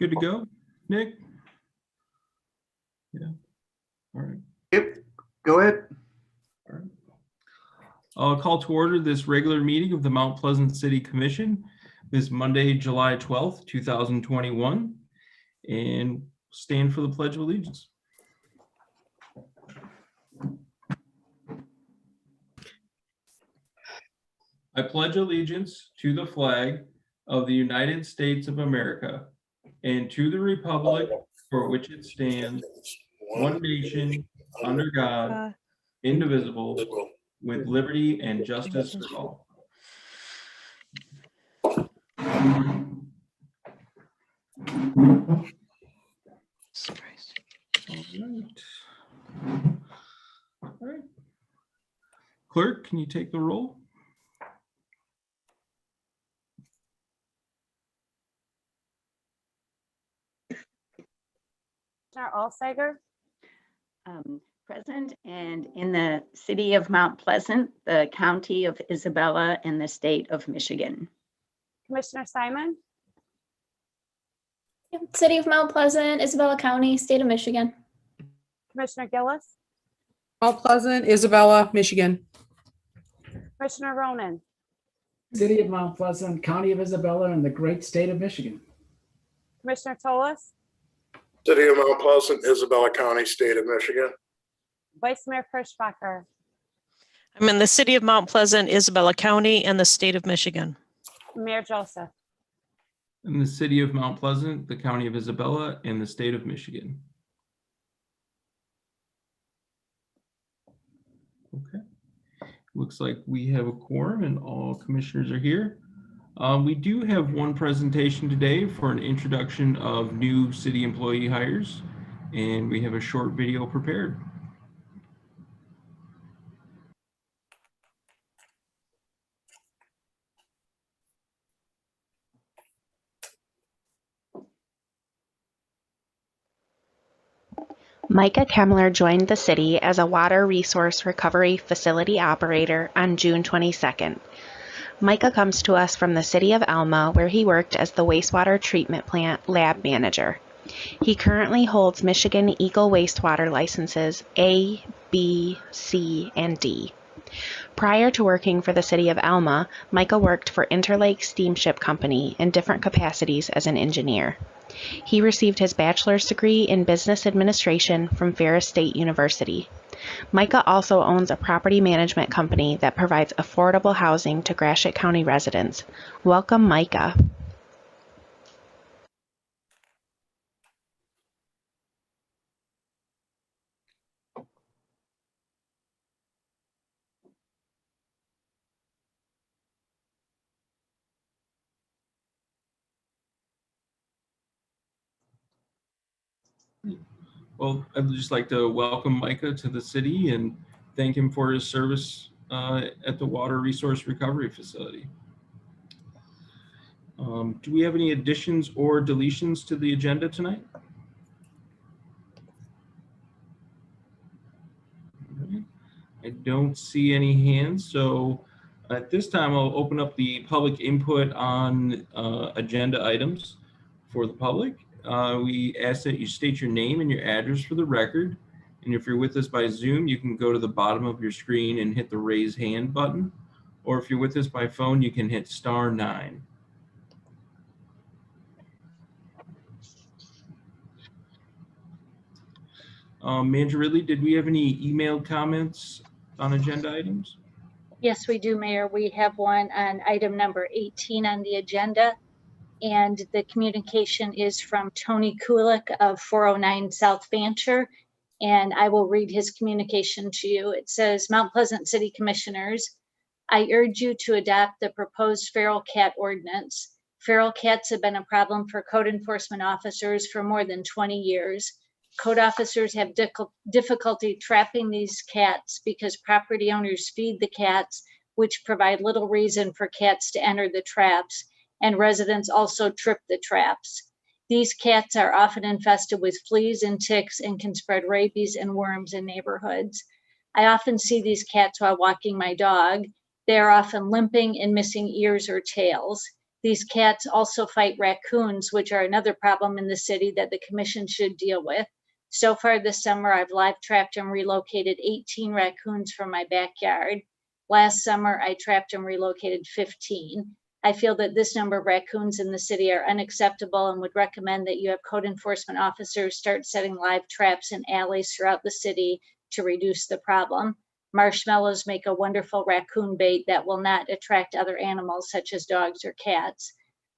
Good to go, Nick? Yeah. All right. Yep. Go ahead. All right. I'll call to order this regular meeting of the Mount Pleasant City Commission this Monday, July 12th, 2021, and stand for the Pledge of Allegiance. I pledge allegiance to the flag of the United States of America and to the republic for which it stands, one nation, under God, indivisible, with liberty and justice for all. All right. Clerk, can you take the roll? Alsager. Present, and in the city of Mount Pleasant, the county of Isabella, and the state of Michigan. Commissioner Simon. Yep. City of Mount Pleasant, Isabella County, State of Michigan. Commissioner Gillis. Mount Pleasant, Isabella, Michigan. Commissioner Ronan. City of Mount Pleasant, County of Isabella, and the great state of Michigan. Commissioner Tolis. City of Mount Pleasant, Isabella County, State of Michigan. Vice Mayor Frischbacher. I'm in the city of Mount Pleasant, Isabella County, and the state of Michigan. Mayor Joseph. In the city of Mount Pleasant, the county of Isabella, and the state of Michigan. Okay. Looks like we have a quorum and all commissioners are here. We do have one presentation today for an introduction of new city employee hires, and we have a short video prepared. Micah Kemiller joined the city as a water resource recovery facility operator on June 22nd. Micah comes to us from the city of Alma, where he worked as the wastewater treatment plant lab manager. He currently holds Michigan Eagle wastewater licenses A, B, C, and D. Prior to working for the city of Alma, Micah worked for Interlake Steamship Company in different capacities as an engineer. He received his bachelor's degree in business administration from Ferris State University. Micah also owns a property management company that provides affordable housing to Gratiot County residents. Welcome, Micah. Well, I'd just like to welcome Micah to the city and thank him for his service at the Water Resource Recovery Facility. Do we have any additions or deletions to the agenda tonight? I don't see any hands, so at this time I'll open up the public input on agenda items for the public. We ask that you state your name and your address for the record. And if you're with us by Zoom, you can go to the bottom of your screen and hit the raise hand button. Or if you're with us by phone, you can hit *9. Manager Ridley, did we have any emailed comments on agenda items? Yes, we do, Mayor. We have one on item number 18 on the agenda. And the communication is from Tony Kulik of 409 South Fancher. And I will read his communication to you. It says, Mount Pleasant City Commissioners, I urge you to adopt the proposed feral cat ordinance. Feral cats have been a problem for code enforcement officers for more than 20 years. Code officers have difficulty trapping these cats because property owners feed the cats, which provide little reason for cats to enter the traps, and residents also trip the traps. These cats are often infested with fleas and ticks and can spread rabies and worms in neighborhoods. I often see these cats while walking my dog. They are often limping and missing ears or tails. These cats also fight raccoons, which are another problem in the city that the commission should deal with. So far this summer, I've live trapped and relocated 18 raccoons from my backyard. Last summer, I trapped and relocated 15. I feel that this number of raccoons in the city are unacceptable and would recommend that you have code enforcement officers start setting live traps in alleys throughout the city to reduce the problem. Marshmallows make a wonderful raccoon bait that will not attract other animals such as dogs or cats.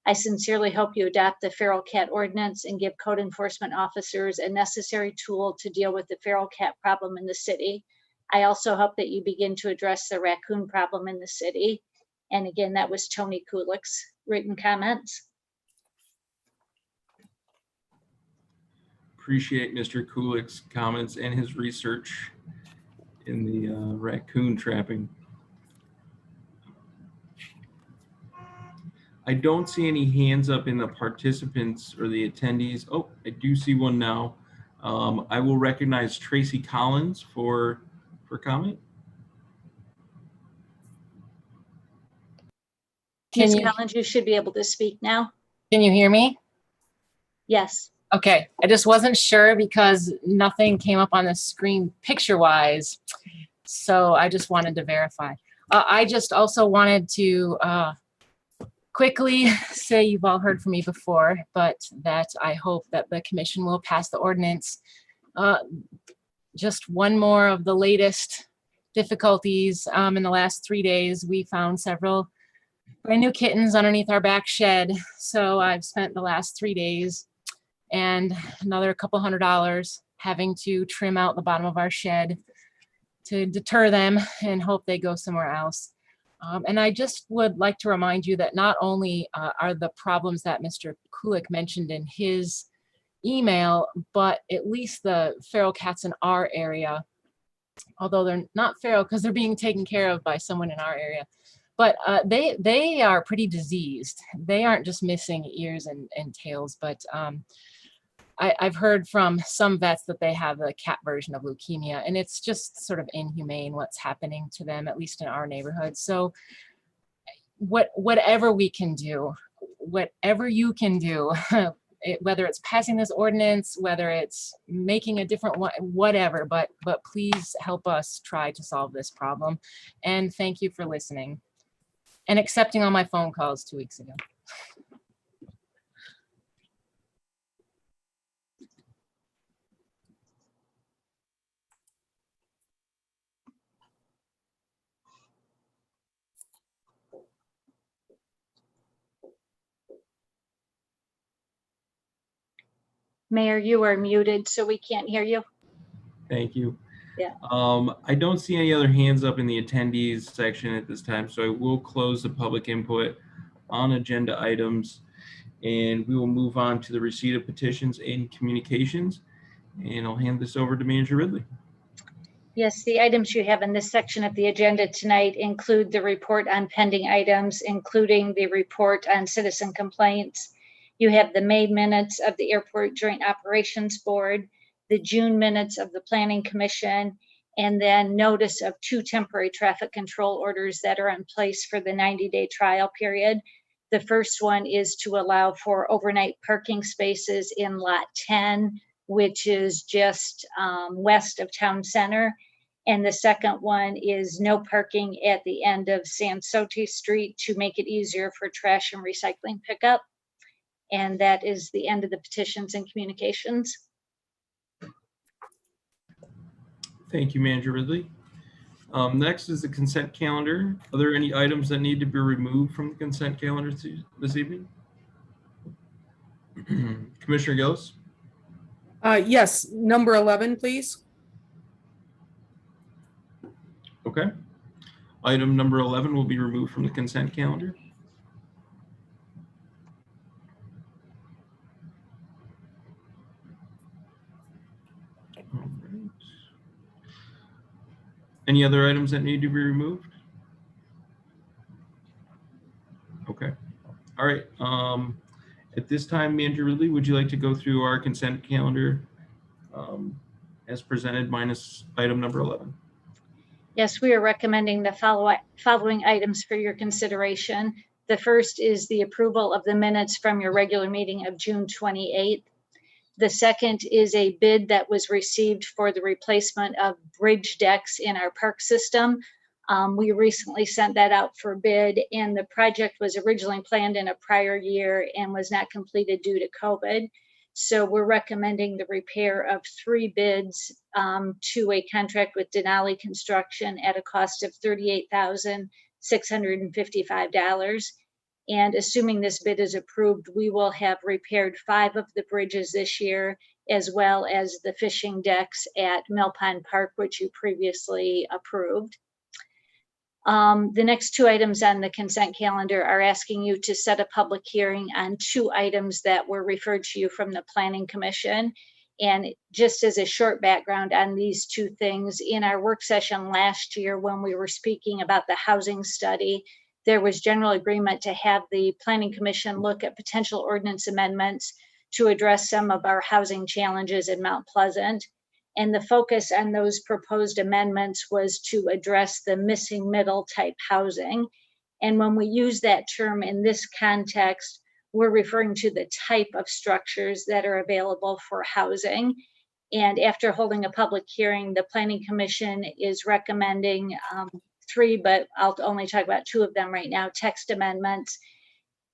I sincerely hope you adopt the feral cat ordinance and give code enforcement officers a necessary tool to deal with the feral cat problem in the city. I also hope that you begin to address the raccoon problem in the city. And again, that was Tony Kulik's written comments. Appreciate Mr. Kulik's comments and his research in the raccoon trapping. I don't see any hands up in the participants or the attendees. Oh, I do see one now. I will recognize Tracy Collins for comment. Ms. Collins, you should be able to speak now. Can you hear me? Yes. Okay, I just wasn't sure because nothing came up on the screen picture-wise, so I just wanted to verify. I just also wanted to quickly say, you've all heard from me before, but that I hope that the commission will pass the ordinance. Just one more of the latest difficulties. In the last 3 days, we found several brand new kittens underneath our back shed. So I've spent the last 3 days and another couple $100 having to trim out the bottom of our shed to deter them and hope they go somewhere else. And I just would like to remind you that not only are the problems that Mr. Kulik mentioned in his email, but at least the feral cats in our area, although they're not feral because they're being taken care of by someone in our area, but they are pretty diseased. They aren't just missing ears and tails, but I've heard from some vets that they have a cat version of leukemia, and it's just sort of inhumane what's happening to them, at least in our neighborhood. So whatever we can do, whatever you can do, whether it's passing this ordinance, whether it's making a different one, whatever, but please help us try to solve this problem. And thank you for listening and accepting all my phone calls 2 weeks ago. Mayor, you are muted, so we can't hear you. Thank you. Yeah. I don't see any other hands up in the attendees section at this time, so I will close the public input on agenda items, and we will move on to the receipt of petitions and communications. And I'll hand this over to Manager Ridley. Yes, the items you have in this section of the agenda tonight include the report on pending items, including the report on citizen complaints. You have the May minutes of the Airport Joint Operations Board, the June minutes of the Planning Commission, and then notice of 2 temporary traffic control orders that are in place for the 90-day trial period. The first one is to allow for overnight parking spaces in Lot 10, which is just west of Town Center. And the second one is no parking at the end of Sansote Street to make it easier for trash and recycling pickup. And that is the end of the petitions and communications. Thank you, Manager Ridley. Next is the consent calendar. Are there any items that need to be removed from the consent calendar this evening? Commissioner Gillis? Yes, number 11, please. Okay. Item number 11 will be removed from the consent calendar. All right. Any other items that need to be removed? Okay. All right. At this time, Manager Ridley, would you like to go through our consent calendar as presented minus item number 11? Yes, we are recommending the following items for your consideration. The first is the approval of the minutes from your regular meeting of June 28th. The second is a bid that was received for the replacement of bridge decks in our park system. We recently sent that out for bid, and the project was originally planned in a prior year and was not completed due to COVID. So we're recommending the repair of 3 bids to a contract with Denali Construction at a cost of $38,655. And assuming this bid is approved, we will have repaired 5 of the bridges this year, as well as the fishing decks at Mill Pond Park, which you previously approved. The next 2 items on the consent calendar are asking you to set a public hearing on 2 items that were referred to you from the Planning Commission. And just as a short background on these 2 things, in our work session last year, when we were speaking about the housing study, there was general agreement to have the Planning Commission look at potential ordinance amendments to address some of our housing challenges in Mount Pleasant. And the focus on those proposed amendments was to address the missing middle type housing. And when we use that term in this context, we're referring to the type of structures that are available for housing. And after holding a public hearing, the Planning Commission is recommending 3, but I'll only talk about 2 of them right now, text amendments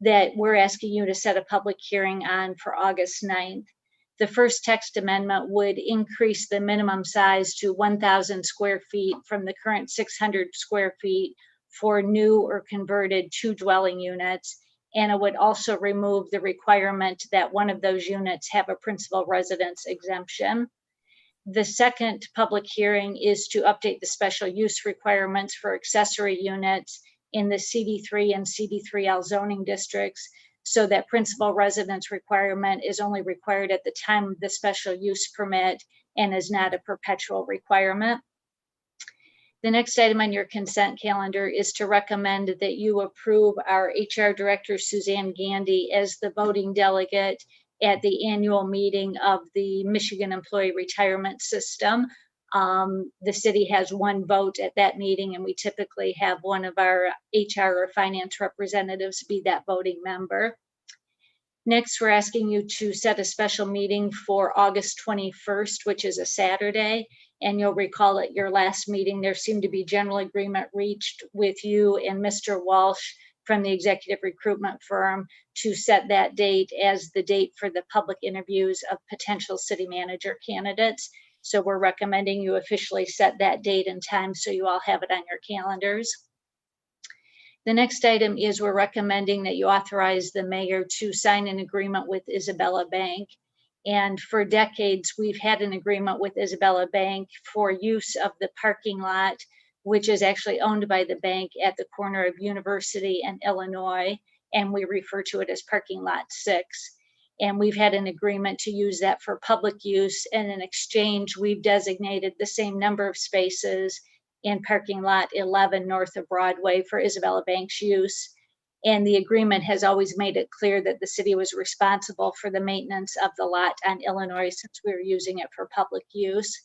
that we're asking you to set a public hearing on for August 9th. The first text amendment would increase the minimum size to 1,000 square feet from the current 600 square feet for new or converted 2 dwelling units. And it would also remove the requirement that one of those units have a principal residence exemption. The second public hearing is to update the special use requirements for accessory units in the CD3 and CD3L zoning districts, so that principal residence requirement is only required at the time of the special use permit and is not a perpetual requirement. The next item on your consent calendar is to recommend that you approve our HR Director, Suzanne Gandy, as the voting delegate at the annual meeting of the Michigan Employee Retirement System. The city has 1 vote at that meeting, and we typically have one of our HR or finance representatives be that voting member. Next, we're asking you to set a special meeting for August 21st, which is a Saturday. And you'll recall at your last meeting, there seemed to be general agreement reached with you and Mr. Walsh from the executive recruitment firm to set that date as the date for the public interviews of potential city manager candidates. So we're recommending you officially set that date and time so you all have it on your calendars. The next item is we're recommending that you authorize the mayor to sign an agreement with Isabella Bank. And for decades, we've had an agreement with Isabella Bank for use of the parking lot, which is actually owned by the bank at the corner of University and Illinois. And we refer to it as parking lot 6. And we've had an agreement to use that for public use. And in exchange, we've designated the same number of spaces in parking lot 11 north of Broadway for Isabella Bank's use. And the agreement has always made it clear that the city was responsible for the maintenance of the lot on Illinois since we were using it for public use.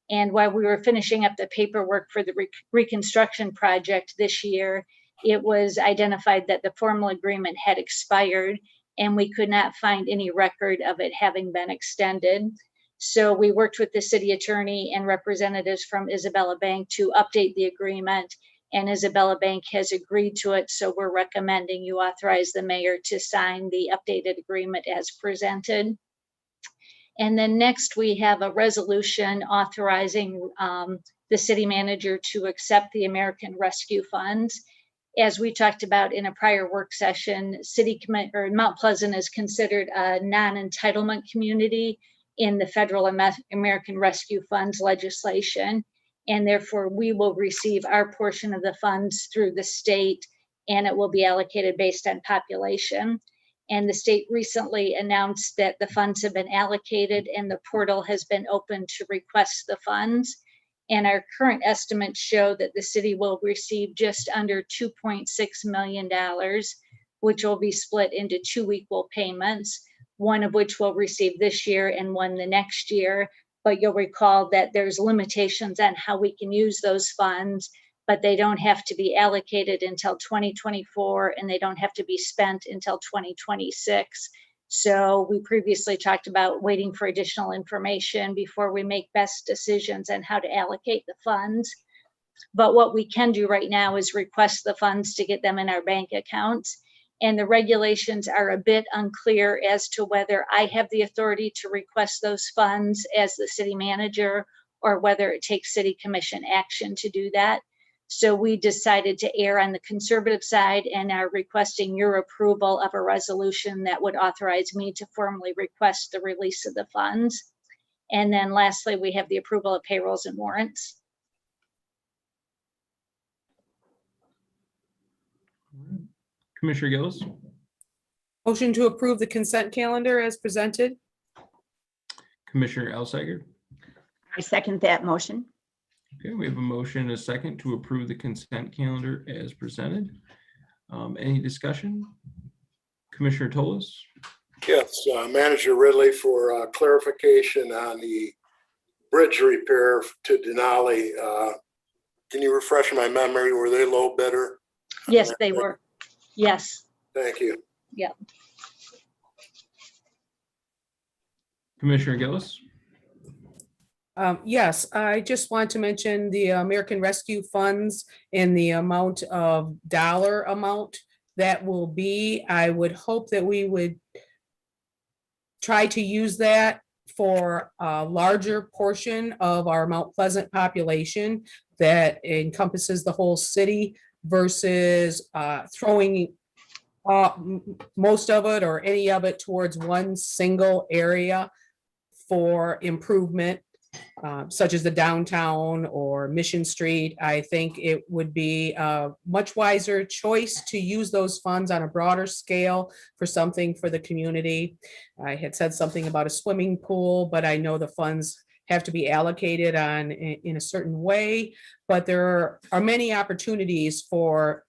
And while we were finishing up the paperwork for the reconstruction project this year, it was identified that the formal agreement had expired and we could not find any record of it having been extended. So we worked with the city attorney and representatives from Isabella Bank to update the agreement, and Isabella Bank has agreed to it. So we're recommending you authorize the mayor to sign the updated agreement as presented. And then next we have a resolution authorizing the city manager to accept the American Rescue Funds. As we talked about in a prior work session, Mount Pleasant is considered a non-entitlement community in the federal American Rescue Funds legislation. And therefore we will receive our portion of the funds through the state, and it will be allocated based on population. And the state recently announced that the funds have been allocated and the portal has been opened to request the funds. And our current estimates show that the city will receive just under $2.6 million, which will be split into 2 equal payments, one of which we'll receive this year and one the next year. But you'll recall that there's limitations on how we can use those funds but they don't have to be allocated until 2024, and they don't have to be spent until 2026. So we previously talked about waiting for additional information before we make best decisions on how to allocate the funds. But what we can do right now is request the funds to get them in our bank accounts. And the regulations are a bit unclear as to whether I have the authority to request those funds as the city manager, or whether it takes city commission action to do that. So we decided to err on the conservative side and are requesting your approval of a resolution that would authorize me to formally request the release of the funds. And then lastly, we have the approval of payrolls and warrants. Commissioner Gillis, Motion to approve the consent calendar as presented. Commissioner Alsager. I second that motion. Okay, we have a motion and a second to approve the consent calendar as presented. Any discussion? Commissioner Toles? Yes, Manager Ridley, for clarification on the bridge repair to Denali. Can you refresh my memory? Were they low bidder? Yes, they were. Yes. Thank you. Yeah. Commissioner Gillis? Yes, I just want to mention the American Rescue Funds and the amount of dollar amount that will be. I would hope that we would try to use that for a larger portion of our Mount Pleasant population that encompasses the whole city versus throwing most of it or any of it towards one single area for improvement, such as the downtown or Mission Street. I think it would be a much wiser choice to use those funds on a broader scale for something for the community. I had said something about a swimming pool, but I know the funds have to be allocated in a certain way, but there are many opportunities for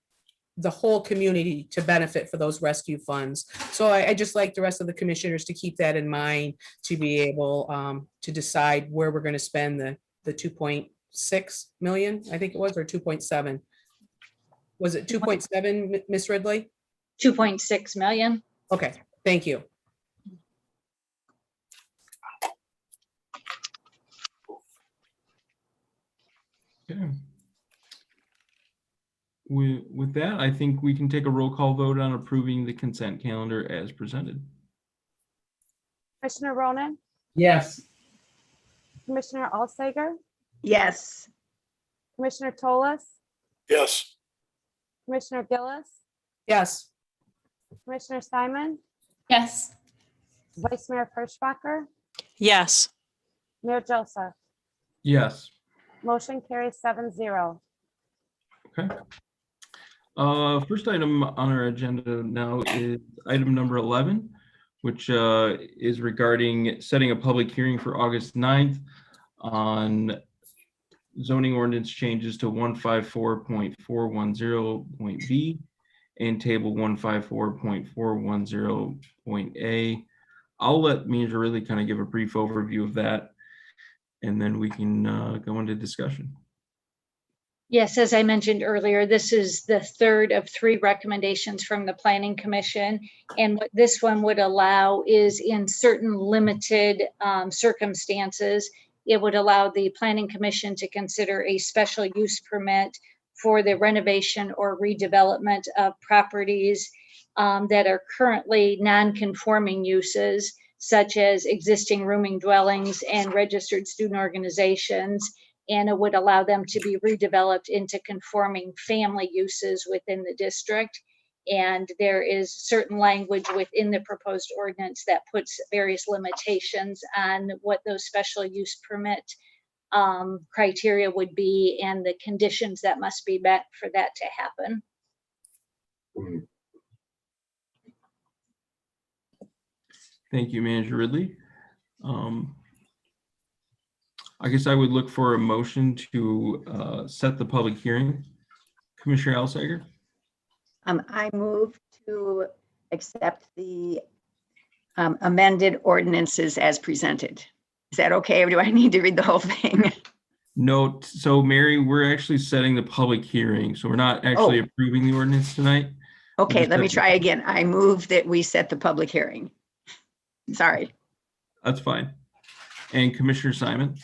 the whole community to benefit for those rescue funds. So I just like the rest of the commissioners to keep that in mind, to be able to decide where we're going to spend the 2.6 million, I think it was, or 2.7. Was it 2.7, Ms. Ridley? 2.6 million. Okay, thank you. Okay. With that, I think we can take a roll call vote on approving the consent calendar as presented. Commissioner Ronan, Yes. Commissioner Alsager, Yes. Commissioner Toles, Yes, Commissioner Gillis, Yes, Commissioner Simon, Yes. Vice Mayor Furschbacher, Yes. Mayor Joseph. Yes. Motion carries 7-0. Okay. First item on our agenda now is item number 11, which is regarding setting a public hearing for August 9th on zoning ordinance changes to 154.410.b and table 154.410.a. I'll let Manager really kind of give a brief overview of that, and then we can go into discussion. Yes, as I mentioned earlier, this is the third of 3 recommendations from the Planning Commission. And what this one would allow is, in certain limited circumstances, it would allow the Planning Commission to consider a special use permit for the renovation or redevelopment of properties that are currently non-conforming uses, such as existing rooming dwellings and registered student organizations. And it would allow them to be redeveloped into conforming family uses within the district. And there is certain language within the proposed ordinance that puts various limitations on what those special use permit criteria would be and the conditions that must be met for that to happen. Thank you, Manager Ridley. I guess I would look for a motion to set the public hearing. Commissioner Alsager? I move to accept the amended ordinances as presented. Is that okay, or do I need to read the whole thing? Note, so Mary, we're actually setting the public hearing, so we're not actually Oh. approving the ordinance tonight. Okay, just let me setting- try again. I move that we set the public hearing. Sorry. That's fine. And Commissioner Simon?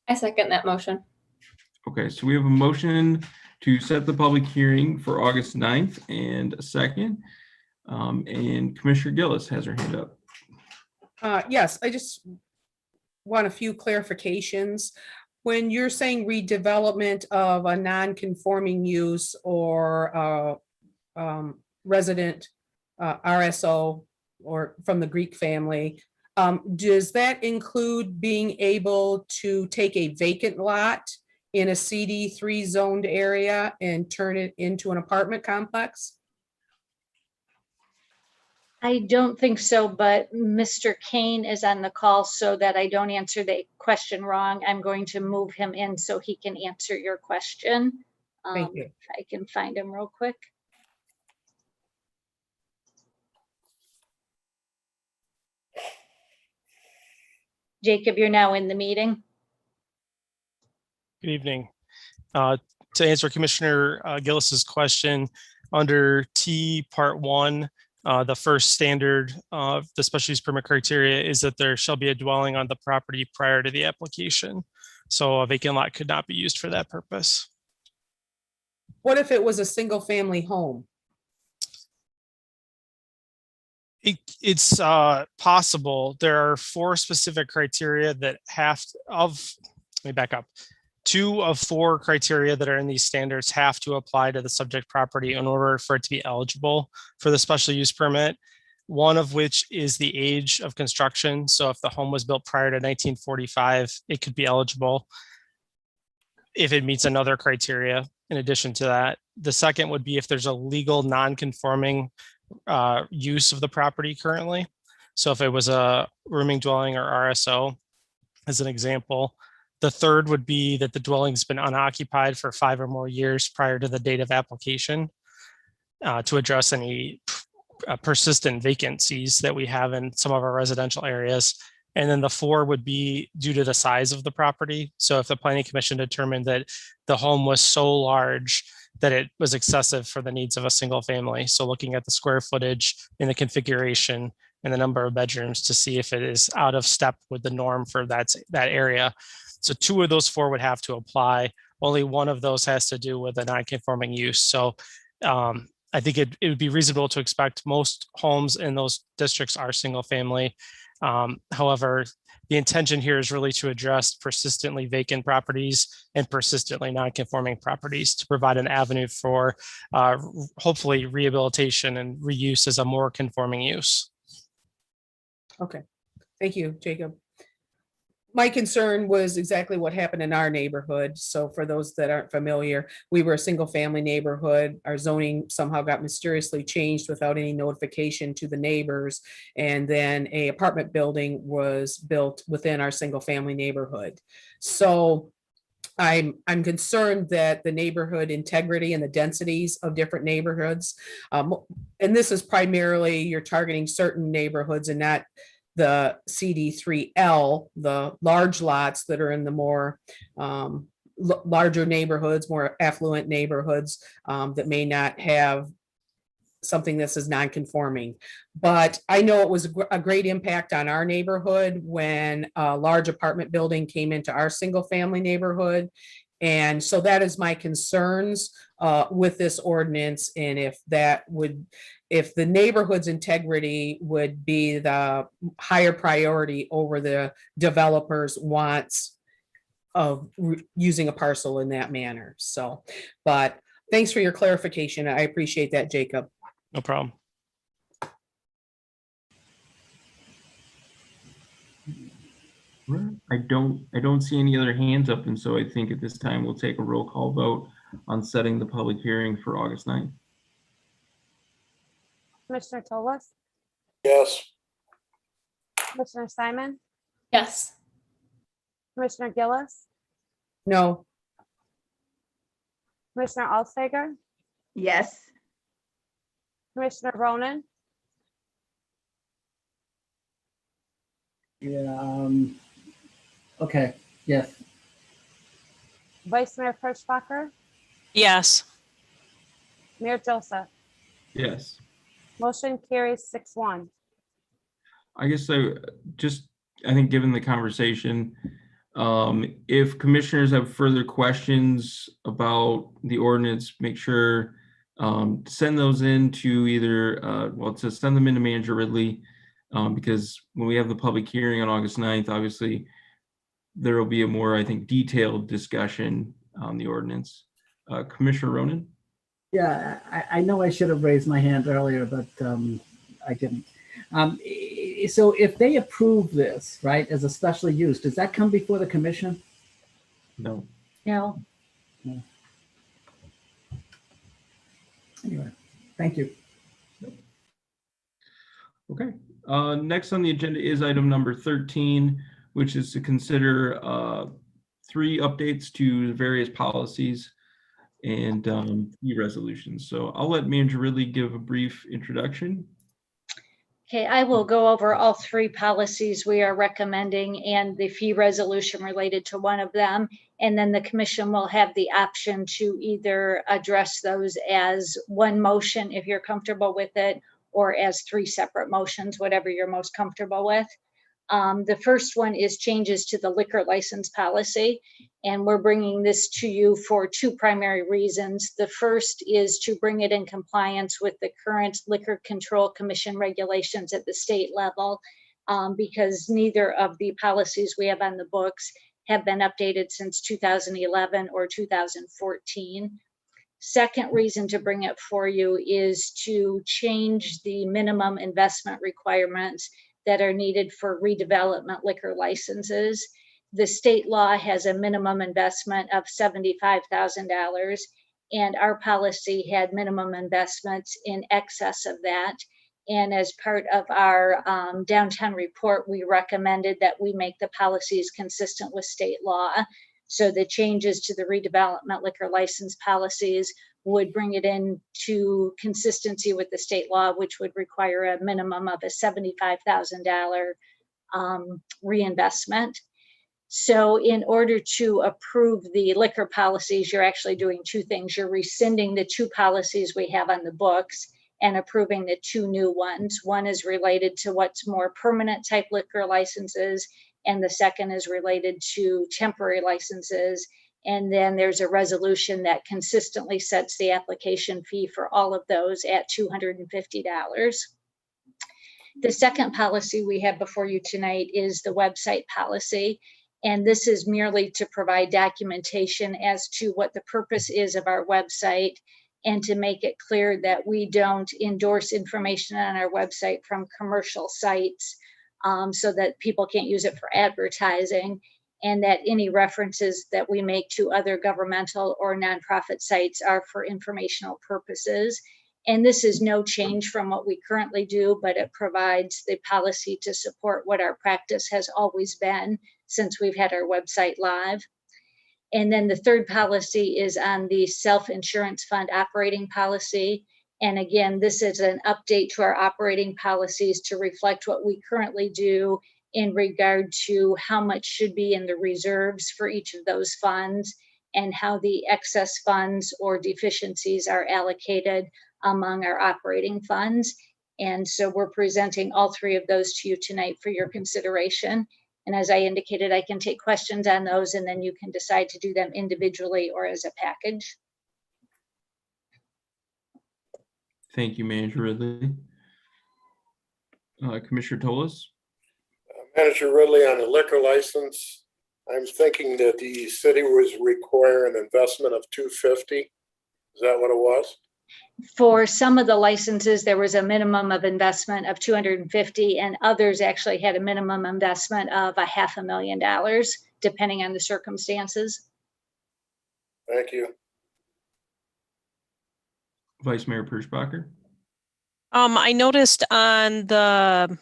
I second that motion. Okay, so we have a motion to set the public hearing for August 9th and a second. And Commissioner Gillis has her hand up. Yes, I just want a few clarifications. When you're saying redevelopment of a non-conforming use or resident RSO or from the Greek family, does that include being able to take a vacant lot in a CD3 zoned area and turn it into an apartment complex? I don't think so, but Mr. Kane is on the call, so that I don't answer the question wrong. I'm going to move him in so he can answer your question. Thank you. If I can find him real quick. Jacob, you're now in the meeting. Good evening. To answer Commissioner Gillis's question, under T Part 1, the first standard of the special use permit criteria is that there shall be a dwelling on the property prior to the application. So a vacant lot could not be used for that purpose. What if it was a single family home? It's possible. There are 4 specific criteria that let me back up. 2 of 4 criteria that are in these standards have to apply to the subject property in order for it to be eligible for the special use permit. One of which is the age of construction. So if the home was built prior to 1945, it could be eligible if it meets another criteria in addition to that. The second would be if there's a legal non-conforming use of the property currently. So if it was a rooming dwelling or RSO, as an example. The third would be that the dwelling's been unoccupied for 5 or more years prior to the date of application to address any persistent vacancies that we have in some of our residential areas. And then the 4 would be due to the size of the property. So if the planning commission determined that the home was so large that it was excessive for the needs of a single family. So looking at the square footage and the configuration and the number of bedrooms to see if it is out of step with the norm for that area. So 2 of those 4 would have to apply. Only one of those has to do with a non-conforming use. So I think it would be reasonable to expect most homes in those districts are single family. However, the intention here is really to address persistently vacant properties and persistently non-conforming properties to provide an avenue for hopefully rehabilitation and reuse as a more conforming use. Okay, thank you, Jacob. My concern was exactly what happened in our neighborhood. So for those that aren't familiar, we were a single family neighborhood. Our zoning somehow got mysteriously changed without any notification to the neighbors. And then a apartment building was built within our single family neighborhood. So I'm concerned that the neighborhood integrity and the densities of different neighborhoods, and this is primarily you're targeting certain neighborhoods and not the CD3L, the large lots that are in the more larger neighborhoods, more affluent neighborhoods that may not have something that's as non-conforming. But I know it was a great impact on our neighborhood when a large apartment building came into our single family neighborhood. And so that is my concerns with this ordinance. And if the neighborhood's integrity would be the higher priority over the developer's wants of using a parcel in that manner. So, but thanks for your clarification. I appreciate that, Jacob. No problem. I don't see any other hands up, and so I think at this time we'll take a roll call vote on setting the public hearing for August 9th. Commissioner Tolas, Yes. Commissioner Simon, Yes. Commissioner Gillis, No, Commissioner Alsteiger, Yes. Commissioner Ronan, Yeah, okay, yes. Vice Mayor Hirschbacher, Yes. Mayor Joseph. Yes. Motion carries 6-1. I guess I think given the conversation, if commissioners have further questions about the ordinance, make sure send those in to either, to send them into Manager Ridley, because when we have the public hearing on August 9th, obviously there will be a more, I think, detailed discussion on the ordinance. Commissioner Ronan? Yeah, I know I should have raised my hand earlier, but I didn't. So if they approve this, right, as a special use, does that come before the commission? No. No. Anyway, thank you. Okay. Next on the agenda is item number 13, which is to consider 3 updates to various policies and fee resolutions. So I'll let Manager Ridley give a brief introduction. Okay, I will go over all 3 policies we are recommending and the fee resolution related to one of them. And then the commission will have the option to either address those as one motion if you're comfortable with it, or as 3 separate motions, whatever you're most comfortable with. The first one is changes to the liquor license policy, and we're bringing this to you for 2 primary reasons. The first is to bring it in compliance with the current Liquor Control Commission regulations at the state level, because neither of the policies we have on the books have been updated since 2011 or 2014. Second reason to bring it for you is to change the minimum investment requirements that are needed for redevelopment liquor licenses. The state law has a minimum investment of $75,000, and our policy had minimum investments in excess of that. And as part of our downtown report, we recommended that we make the policies consistent with state law. So the changes to the redevelopment liquor license policies would bring it into consistency with the state law, which would require a minimum of a $75,000 reinvestment. So in order to approve the liquor policies, you're actually doing 2 things. You're rescinding the 2 policies we have on the books and approving the 2 new ones. One is related to what's more permanent type liquor licenses, and the second is related to temporary licenses. And then there's a resolution that consistently sets the application fee for all of those at $250. The second policy we have before you tonight is the website policy. And this is merely to provide documentation as to what the purpose is of our website, and to make it clear that we don't endorse information on our website from commercial sites, so that people can't use it for advertising, and that any references that we make to other governmental or nonprofit sites are for informational purposes. And this is no change from what we currently do, but it provides the policy to support what our practice has always been since we've had our website live. And then the third policy is on the self-insurance fund operating policy. And again, this is an update to our operating policies to reflect what we currently do in regard to how much should be in the reserves for each of those funds, and how the excess funds or deficiencies are allocated among our operating funds. And so we're presenting all 3 of those to you tonight for your consideration. And as I indicated, I can take questions on those, and then you can decide to do them individually or as a package. Thank you, Manager Ridley. Commissioner Toles? Manager Ridley, on the liquor license, I'm thinking that the city was requiring an investment of $250. Is that what it was? For some of the licenses, there was a minimum of investment of $250, and others actually had a minimum investment of $500,000, depending on the circumstances. Thank you. Vice Mayor Hirschbacher? I noticed on the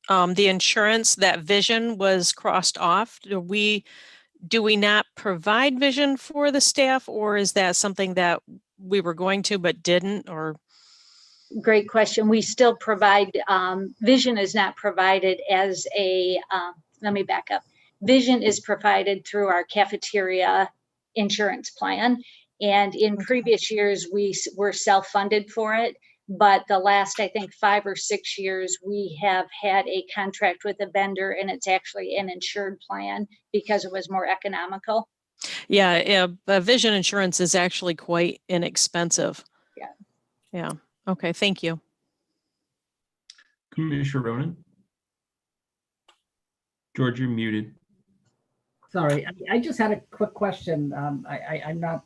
insurance that vision was crossed off. Do we not provide vision for the staff, or is that something that we were going to but didn't? Or great question. We still provide, vision is not provided as a, let me back up. Vision is provided through our cafeteria insurance plan. And in previous years, we were self-funded for it. But the last, I think, 5 or 6 years, we have had a contract with a vendor, and it's actually an insured plan because it was more economical. Yeah, vision insurance is actually quite inexpensive. Yeah. Yeah. Okay, thank you. Commissioner Ronan? George, you're muted. Sorry, I just had a quick question. I'm not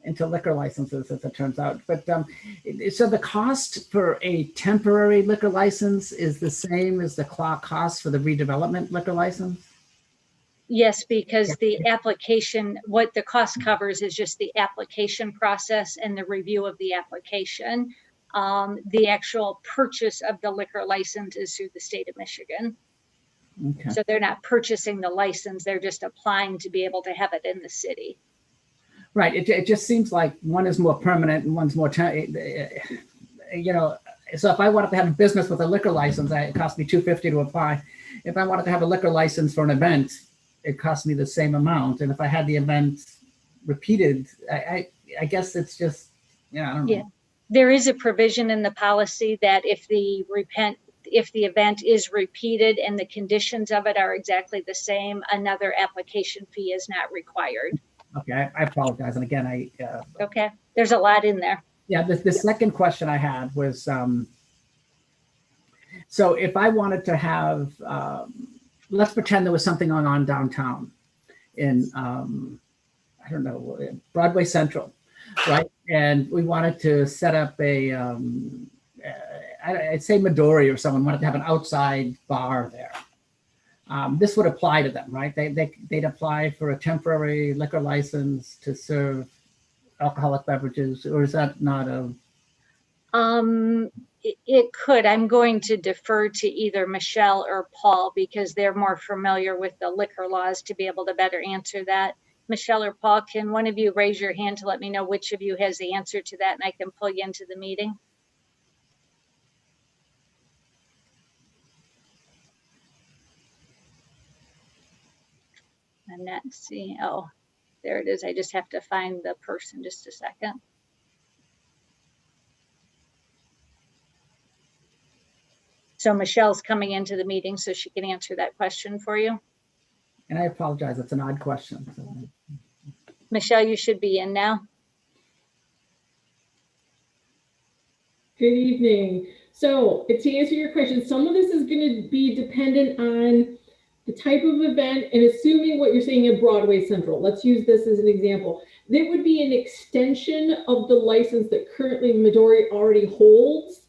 into liquor licenses, as it turns out, but so the cost for a temporary liquor license is the same as the cost for the redevelopment liquor license? Yes, because the application, what the cost covers is just the application process and the review of the application. The actual purchase of the liquor license is through the state of Michigan. Okay. So they're not purchasing the license, they're just applying to be able to have it in the city. Right. It just seems like one is more permanent and one's more, so if I wanted to have a business with a liquor license, it cost me $250 to apply. If I wanted to have a liquor license for an event, it cost me the same amount. And if I had the event repeated, I guess it's just, I don't know. Yeah, there is a provision in the policy that if the event is repeated and the conditions of it are exactly the same, another application fee is not required. Okay, I apologize. And again, Okay, there's a lot in there. Yeah, the second question I had was, so if I wanted to have, let's pretend there was something going on downtown in, I don't know, Broadway Central, right? And we wanted to set up a, I'd say Midori or someone wanted to have an outside bar there. This would apply to them, right? They'd apply for a temporary liquor license to serve alcoholic beverages, or is that not a? It could. I'm going to defer to either Michelle or Paul because they're more familiar with the liquor laws to be able to better answer that. Michelle or Paul, can one of you raise your hand to let me know which of you has the answer to that, and I can pull you into the meeting? I'm not seeing, oh, there it is. I just have to find the person, just a second. So Michelle's coming into the meeting so she can answer that question for you. And I apologize, it's an odd question. Michelle, you should be in now. Good evening. So to answer your question, some of this is going to be dependent on the type of event, and assuming what you're saying at Broadway Central, let's use this as an example. There would be an extension of the license that currently Midori already holds.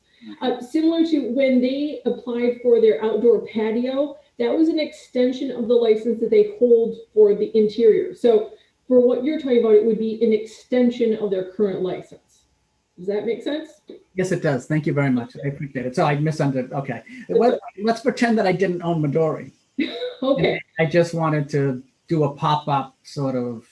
Similar to when they applied for their outdoor patio, that was an extension of the license that they hold for the interior. So for what you're talking about, it would be an extension of their current license. Does that make sense? Yes, it does. Thank you very much. I appreciate it. So I misunderstood. Okay. Let's pretend that I didn't own Midori. Okay. I just wanted to do a pop-up sort of.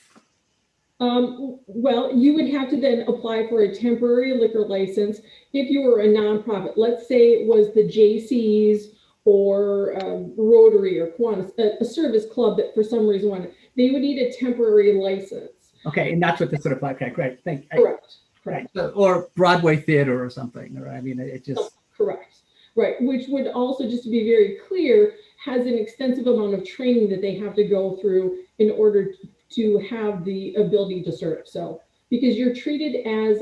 Well, you would have to then apply for a temporary liquor license if you were a nonprofit. Let's say it was the JC's or Rotary or Kiwanis, a service club that for some reason wanted. They would need a temporary license. Okay, and that's what this sort of, okay, great. Correct. Right. So, or Broadway theater or something, or I mean, it just. Correct. Right, which would also, just to be very clear, has an extensive amount of training that they have to go through in order to have the ability to serve. So, because you're treated as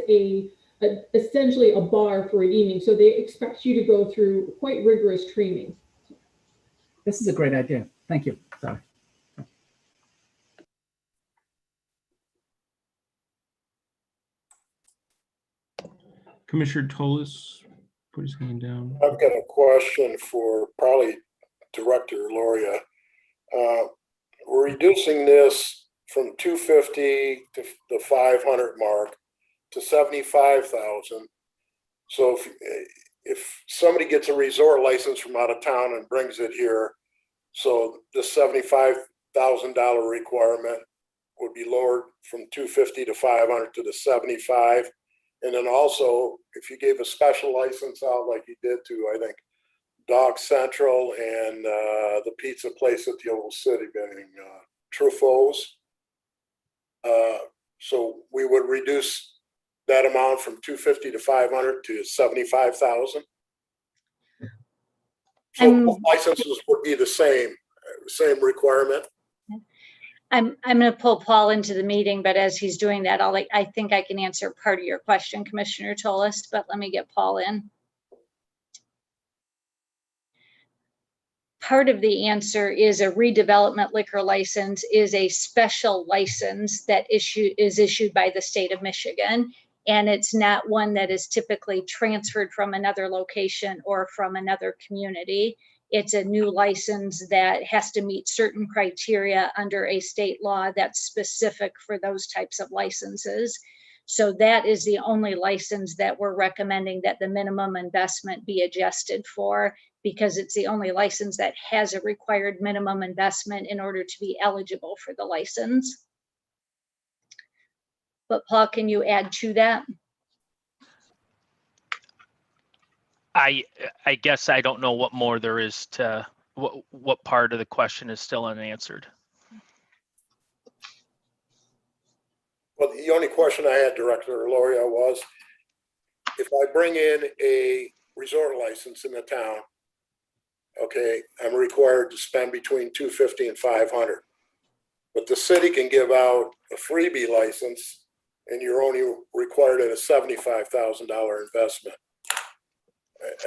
essentially a bar for an evening, so they expect you to go through quite rigorous training. This is a great idea. Thank you. Sorry. Commissioner Tolis, put his hand down. I've got a question for probably Director Loria. We're reducing this from 250 to the 500 mark to 75,000. So if somebody gets a resort license from out of town and brings it here, so the $75,000 requirement would be lowered from 250 to 500 to the 75. And then also, if you gave a special license out like you did to, I think, Dog Central and the pizza place at the Old City, being Truffaut's, So we would reduce that amount from 250 to 500 to 75,000. So licenses would be the same requirement. I'm going to pull Paul into the meeting, but as he's doing that, I think I can answer part of your question, Commissioner Tolis, but let me get Paul in. Part of the answer is a redevelopment liquor license is a special license that is issued by the state of Michigan. And it's not one that is typically transferred from another location or from another community. It's a new license that has to meet certain criteria under a state law that's specific for those types of licenses. So that is the only license that we're recommending that the minimum investment be adjusted for, because it's the only license that has a required minimum investment in order to be eligible for the license. But Paul, can you add to that? I guess I don't know what more there is to what part of the question is still unanswered. Well, the only question I had, Director Loria, was if I bring in a resort license in the town, okay, I'm required to spend between $250 and $500. But the city can give out a freebie license and you're only required at a $75,000 investment.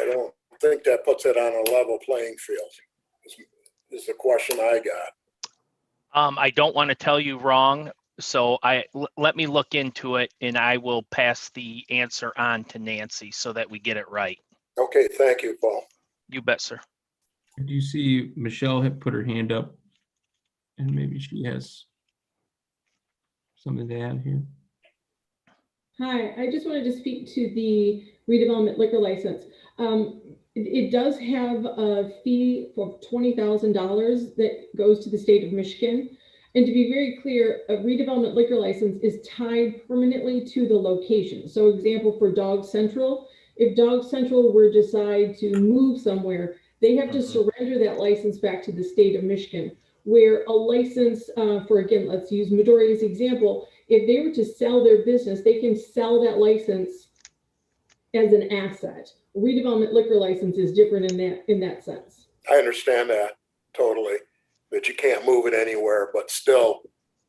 I don't think that puts it on a level playing field, is the question I got. I don't want to tell you wrong, so let me look into it and I will pass the answer on to Nancy so that we get it right. Okay, thank you, Paul. You bet, sir. Do you see Michelle had put her hand up and maybe she has something to add here? Hi, I just wanted to speak to the redevelopment liquor license. It does have a fee for $20,000 that goes to the state of Michigan. And to be very clear, a redevelopment liquor license is tied permanently to the location. So example for Dog Central, if Dog Central were to decide to move somewhere, they have to surrender that license back to the state of Michigan. Where a license for, again, let's use Midori as example, if they were to sell their business, they can sell that license as an asset. A redevelopment liquor license is different in that sense. I understand that totally, that you can't move it anywhere, but still,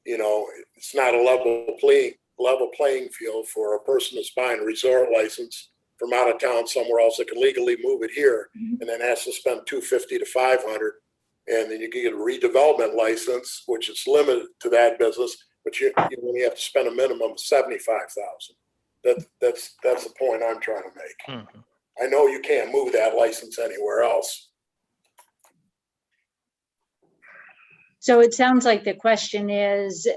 you know, it's not a level playing field for a person that's buying a resort license from out of town somewhere else that can legally move it here and then has to spend $250 to $500. And then you can get a redevelopment license, which is limited to that business, but you only have to spend a minimum of $75,000. That's the point I'm trying to make. I know you can't move that license anywhere else. So it sounds like the question is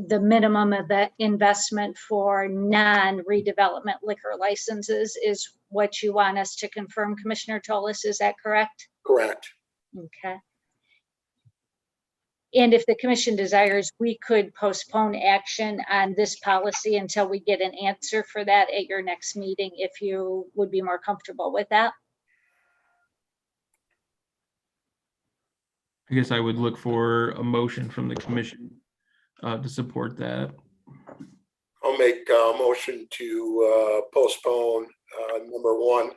the minimum of the investment for non-redevelopment liquor licenses is what you want us to confirm, Commissioner Tolis, is that correct? Correct. Okay. And if the commission desires, we could postpone action on this policy until we get an answer for that at your next meeting, if you would be more comfortable with that. I guess I would look for a motion from the commission to support that. I'll make a motion to postpone number 1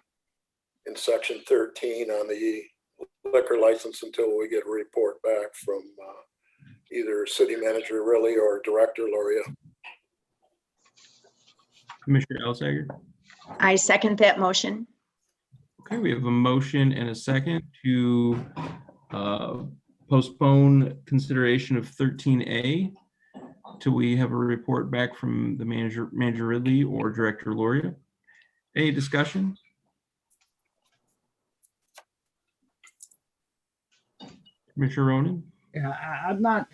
in section 13 on the liquor license until we get a report back from either city manager Riley or director Loria. Commissioner Elsager? I second that motion. Okay, we have a motion and a second to postpone consideration of 13A till we have a report back from the manager Ridley or director Loria. Any discussion? Commissioner Ronan? Yeah, I'm not.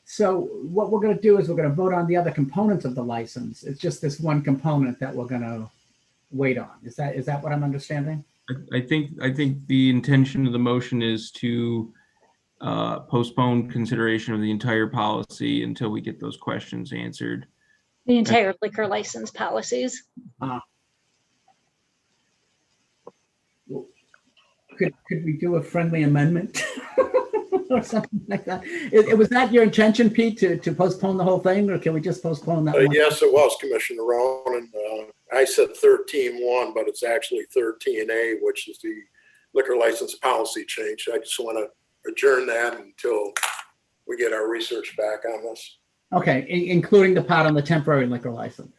So what we're going to do is we're going to vote on the other components of the license. It's just this one component that we're going to wait on. Is that what I'm understanding? I think the intention of the motion is to postpone consideration of the entire policy until we get those questions answered. The entire liquor license policies. Could we do a friendly amendment? or something like that. Was that your intention, Pete, to postpone the whole thing, or can we just postpone that one? Yes, it was, Commissioner Ronan. I said 13-1, but it's actually 13A, which is the liquor license policy change. I just want to adjourn that until we get our research back on this. Okay, including the part on the temporary liquor license.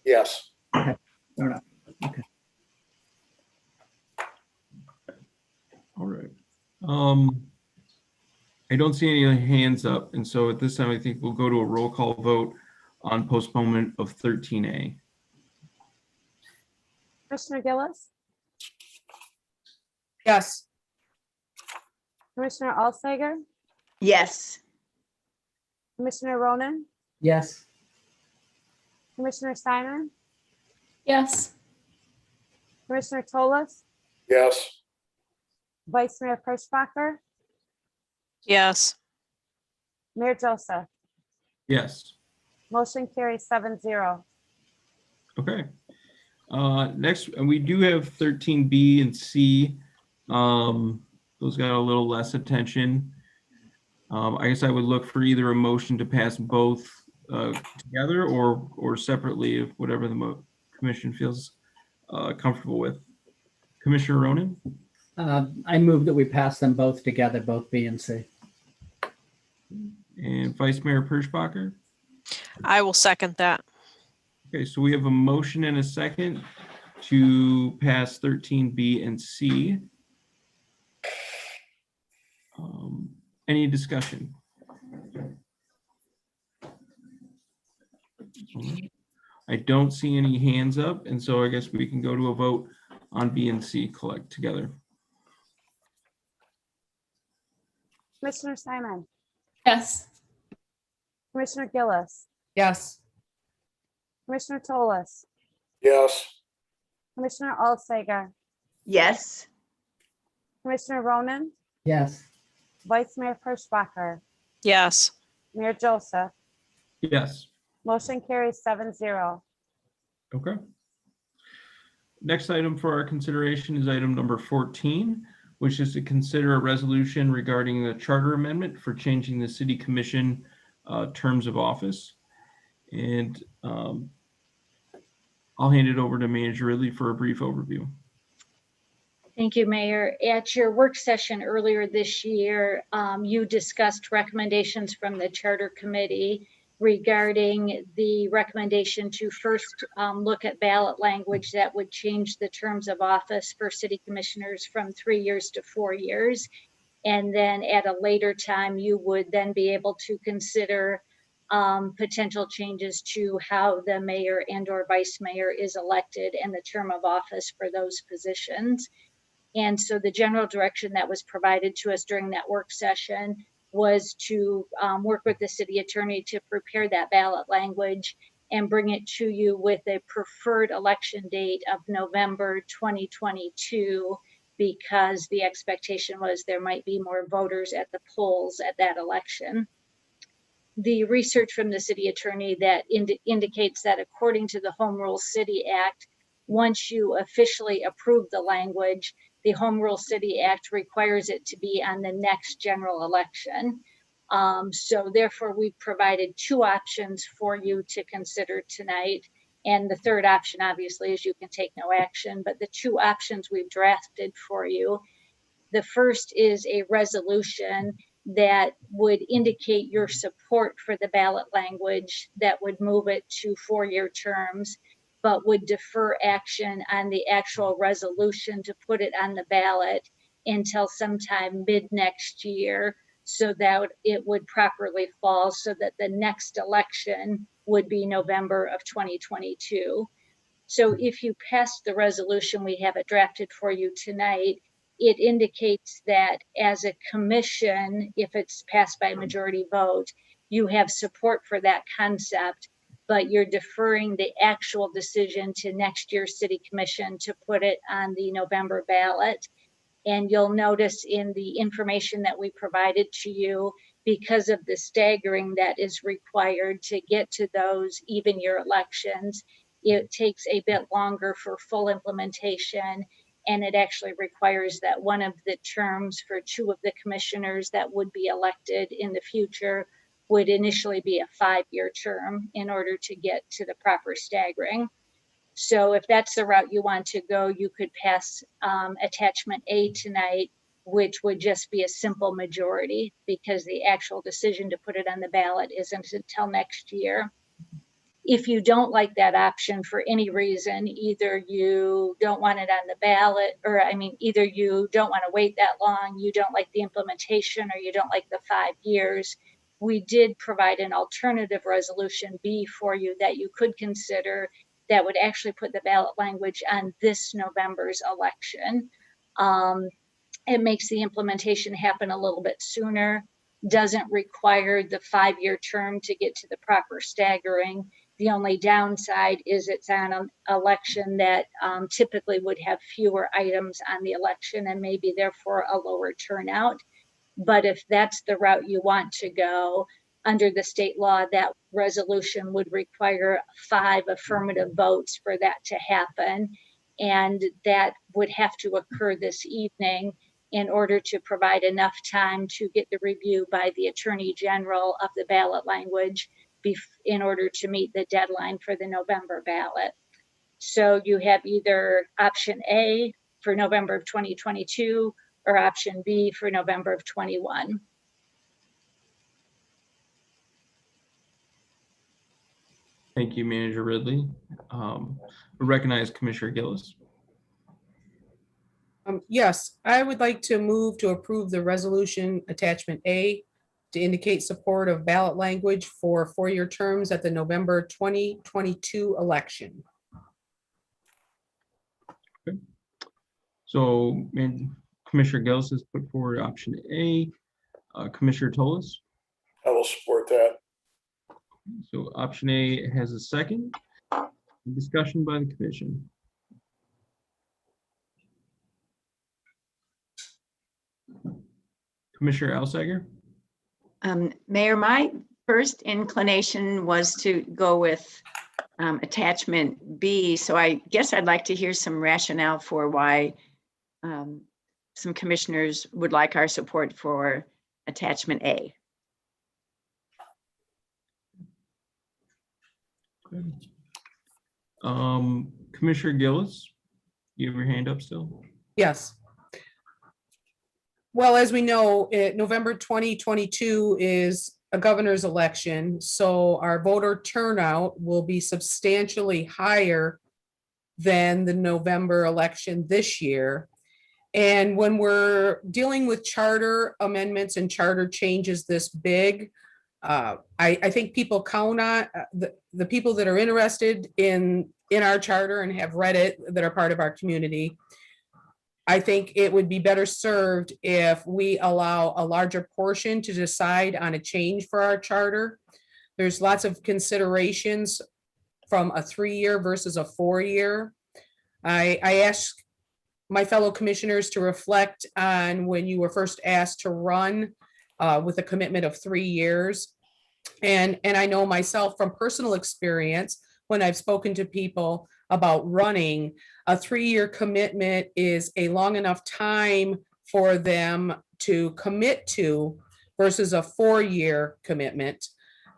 Yes. Okay, fair enough. Okay. All right. I don't see any hands up, and so at this time, I think we'll go to a roll call vote on postponement of 13A. Commissioner Gillis, Yes. Commissioner Alsager, Yes. Commissioner Ronan, Yes. Commissioner Simon, Yes. Commissioner Tolas, Yes. Vice Mayor Perschbacher, Yes. Mayor Joseph. Yes. Motion carries 7-0. Okay. Next, and we do have 13B and C. Those got a little less attention. I guess I would look for either a motion to pass both together or separately, if whatever the commission feels comfortable with. Commissioner Ronan? I move that we pass them both together, both B and C. And Vice Mayor Perschbacher? I will second that. Okay, so we have a motion and a second to pass 13B and C. Any discussion? I don't see any hands up, and so I guess we can go to a vote on B and C collect together. Commissioner Simon, Yes. Commissioner Gillis, Yes. Commissioner Tolas, Yes. Commissioner Alsager, Yes. Commissioner Ronan, Yes. Vice Mayor Perschbacher, Yes. Mayor Joseph. Yes. Motion carries 7-0. Okay. Next item for our consideration is item number 14, which is to consider a resolution regarding the charter amendment for changing the city commission terms of office. And I'll hand it over to Manager Ridley for a brief overview. Thank you, Mayor. At your work session earlier this year, you discussed recommendations from the Charter Committee regarding the recommendation to first look at ballot language that would change the terms of office for city commissioners from 3 years to 4 years. And then at a later time, you would then be able to consider potential changes to how the mayor and/or vice mayor is elected and the term of office for those positions. And so the general direction that was provided to us during that work session was to work with the city attorney to prepare that ballot language and bring it to you with a preferred election date of November 2022, because the expectation was there might be more voters at the polls at that election. The research from the city attorney that indicates that according to the Home Rule City Act, once you officially approve the language, the Home Rule City Act requires it to be on the next general election. So therefore, we've provided two options for you to consider tonight. And the third option, obviously, is you can take no action, but the two options we've drafted for you. The first is a resolution that would indicate your support for the ballot language that would move it to 4-year terms, but would defer action on the actual resolution to put it on the ballot until sometime mid next year, so that it would properly fall so that the next election would be November of 2022. So if you pass the resolution, we have it drafted for you tonight, it indicates that as a commission, if it's passed by majority vote, you have support for that concept, but you're deferring the actual decision to next year's city commission to put it on the November ballot. And you'll notice in the information that we provided to you, because of the staggering that is required to get to those even year elections, it takes a bit longer for full implementation. And it actually requires that one of the terms for two of the commissioners that would be elected in the future would initially be a 5-year term in order to get to the proper staggering. So if that's the route you want to go, you could pass attachment A tonight, which would just be a simple majority because the actual decision to put it on the ballot isn't until next year. If you don't like that option for any reason, either you don't want it on the ballot, or either you don't want to wait that long, you don't like the implementation, or you don't like the 5 years, we did provide an alternative resolution B for you that you could consider that would actually put the ballot language on this November's election. It makes the implementation happen a little bit sooner, doesn't require the 5-year term to get to the proper staggering. The only downside is it's on an election that typically would have fewer items on the election and maybe therefore a lower turnout. But if that's the route you want to go, under the state law, that resolution would require 5 affirmative votes for that to happen. And that would have to occur this evening in order to provide enough time to get the review by the Attorney General of the ballot language in order to meet the deadline for the November ballot. So you have either option A for November of 2022 or option B for November of 21. Thank you, Manager Ridley. We recognize Commissioner Gillis. Yes, I would like to move to approve the resolution attachment A to indicate support of ballot language for 4-year terms at the November 2022 election. Okay. So Commissioner Gillis has put forward option A. Commissioner Tolis. I will support that. So option A has a second. Discussion by the commission. Commissioner Alsager. Mayor, my first inclination was to go with attachment B. So I guess I'd like to hear some rationale for why some commissioners would like our support for attachment A. Commissioner Gillis, you have your hand up still? Yes. Well, as we know, November 2022 is a governor's election, so our voter turnout will be substantially higher than the November election this year. And when we're dealing with charter amendments and charter changes this big, I think people count on the people that are interested in our charter and have read it, that are part of our community. I think it would be better served if we allow a larger portion to decide on a change for our charter. There's lots of considerations from a 3-year versus a 4-year. I asked my fellow commissioners to reflect on when you were first asked to run with a commitment of 3 years. And I know myself from personal experience, when I've spoken to people about running, a 3-year commitment is a long enough time for them to commit to versus a 4-year commitment.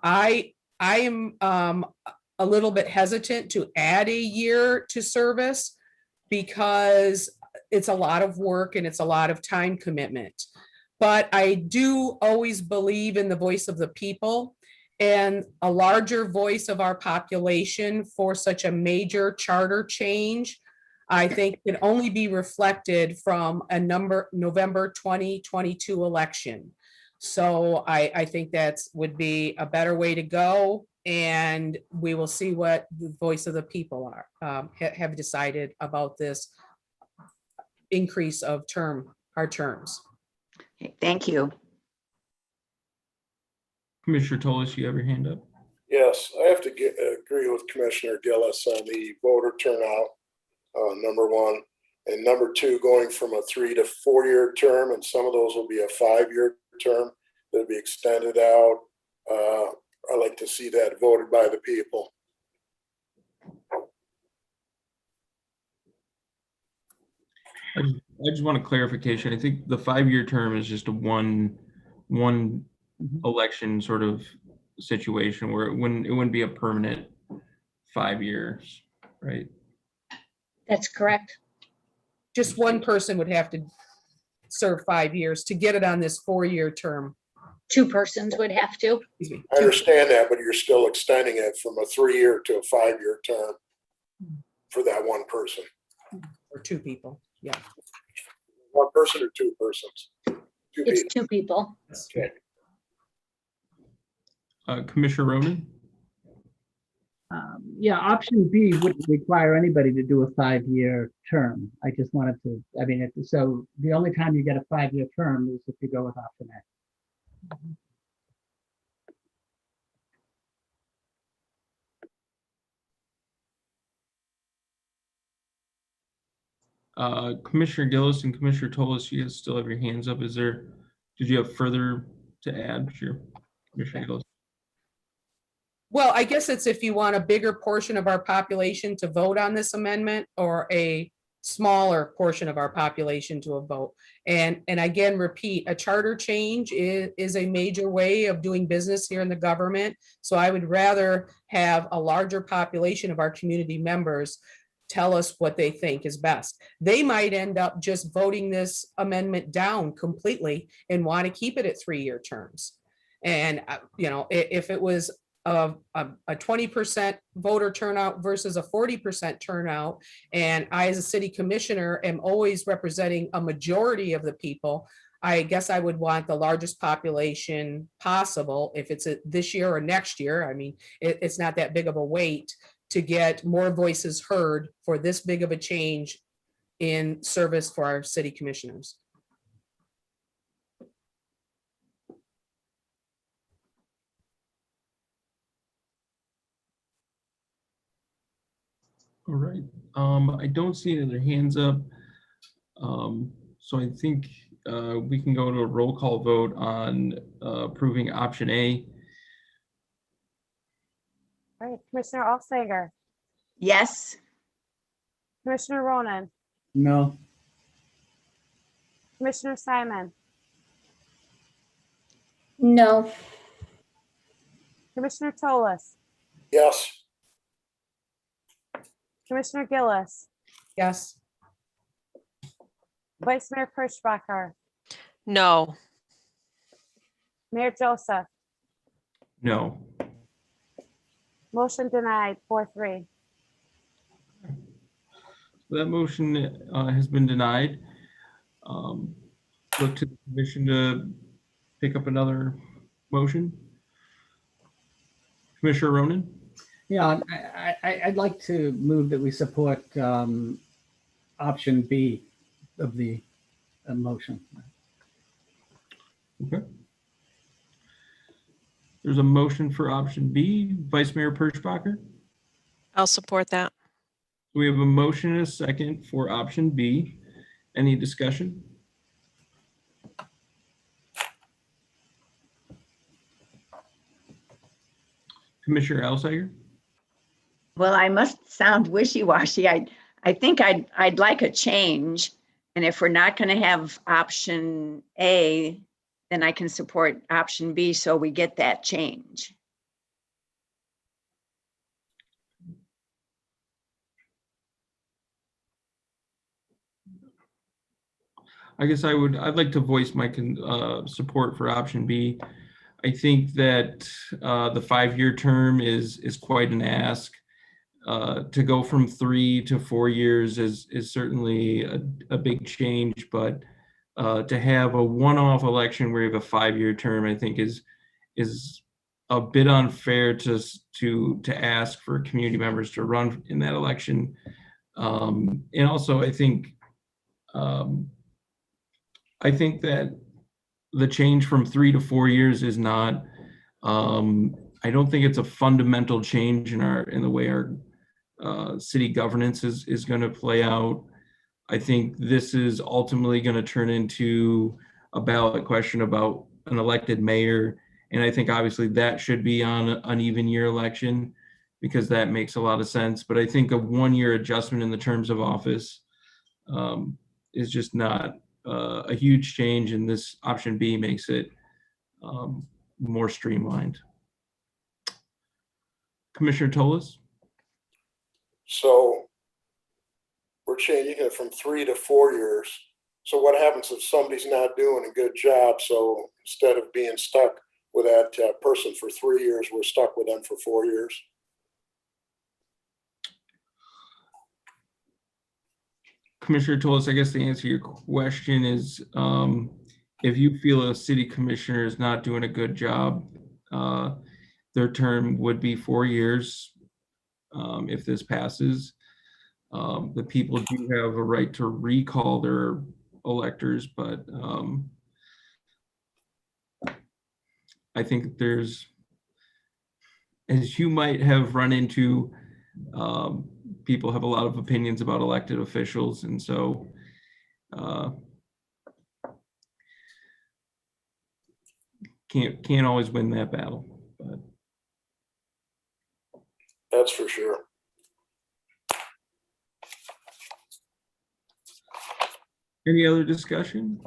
I am a little bit hesitant to add a year to service because it's a lot of work and it's a lot of time commitment. But I do always believe in the voice of the people, and a larger voice of our population for such a major charter change, I think can only be reflected from a November 2022 election. So I think that would be a better way to go, and we will see what the voice of the people have decided about this increase of our terms. Okay, thank you. Commissioner Tolis, you have your hand up? Yes, I have to agree with Commissioner Gillis on the voter turnout, number one. And number two, going from a 3 to 4-year term, and some of those will be a 5-year term that'll be extended out. I like to see that voted by the people. I just want a clarification. I think the 5-year term is just a one election sort of situation where it wouldn't be a permanent 5 years, right? That's correct. Just one person would have to serve 5 years to get it on this 4-year term. 2 persons would have to. Excuse me. I understand that, but you're still extending it from a 3-year to a 5-year term for that one person. Or 2 people, yeah. One person or 2 persons? 2 It's people. 2 people. Okay. Commissioner Ronan? Yeah, option B wouldn't require anybody to do a 5-year term. I just wanted to, I mean, so the only time you get a 5-year term is if you go with option A. Commissioner Gillis and Commissioner Tolis, you guys still have your hands up. Did you have further to add? Sure. Commissioner Gillis. Well, I guess it's if you want a bigger portion of our population to vote on this amendment or a smaller portion of our population to a vote. And again, repeat, a charter change is a major way of doing business here in the government. So I would rather have a larger population of our community members tell us what they think is best. They might end up just voting this amendment down completely and want to keep it at 3-year terms. And, you know, if it was a 20% voter turnout versus a 40% turnout, and I, as a city commissioner, am always representing a majority of the people, I guess I would want the largest population possible. If it's this year or next year, I mean, it's not that big of a wait to get more voices heard for this big of a change in service for our city commissioners. All right. I don't see any other hands up. So I think we can go to a roll call vote on approving option A. All right, Commissioner Alsager, Yes. Commissioner Ronan, No, Commissioner Simon, No. Commissioner Tolis, Yes. Commissioner Gillis, Yes. Vice Mayor Perschbacher, No. Mayor Joseph. No. Motion denied, 4-3. That motion has been denied. Look to the commission to pick up another motion. Commissioner Ronan? yeah, I'd like to move that we support option B of the motion. Okay. There's a motion for option B. Vice Mayor Perschbacher? I'll support that. We have a motion and a second for option B. Any discussion? Commissioner Alsager? Well, I must sound wishy-washy. I think I'd like a change. And if we're not going to have option A, then I can support option B so we get that change. I guess I'd like to voice my support for option B. I think that the 5-year term is quite an ask. To go from 3 to 4 years is certainly a big change, but to have a one-off election where you have a 5-year term, I think is a bit unfair to ask for community members to run in that election. And also, I think that the change from 3 to 4 years is not. I don't think it's a fundamental change in the way our city governance is going to play out. I think this is ultimately going to turn into a ballot question about an elected mayor. And I think obviously that should be on an even year election because that makes a lot of sense. But I think a 1-year adjustment in the terms of office is just not a huge change, and this option B makes it more streamlined. Commissioner Tolis? So we're changing it from 3 to 4 years. So what happens if somebody's not doing a good job? So instead of being stuck with that person for 3 years, we're stuck with them for 4 years? Commissioner Tolis, I guess the answer to your question is if you feel a city commissioner is not doing a good job, their term would be 4 years if this passes. The people do have a right to recall their electors, but I think there's, as you might have run into, people have a lot of opinions about elected officials, and so can't always win that battle. But that's for sure. Any other discussion?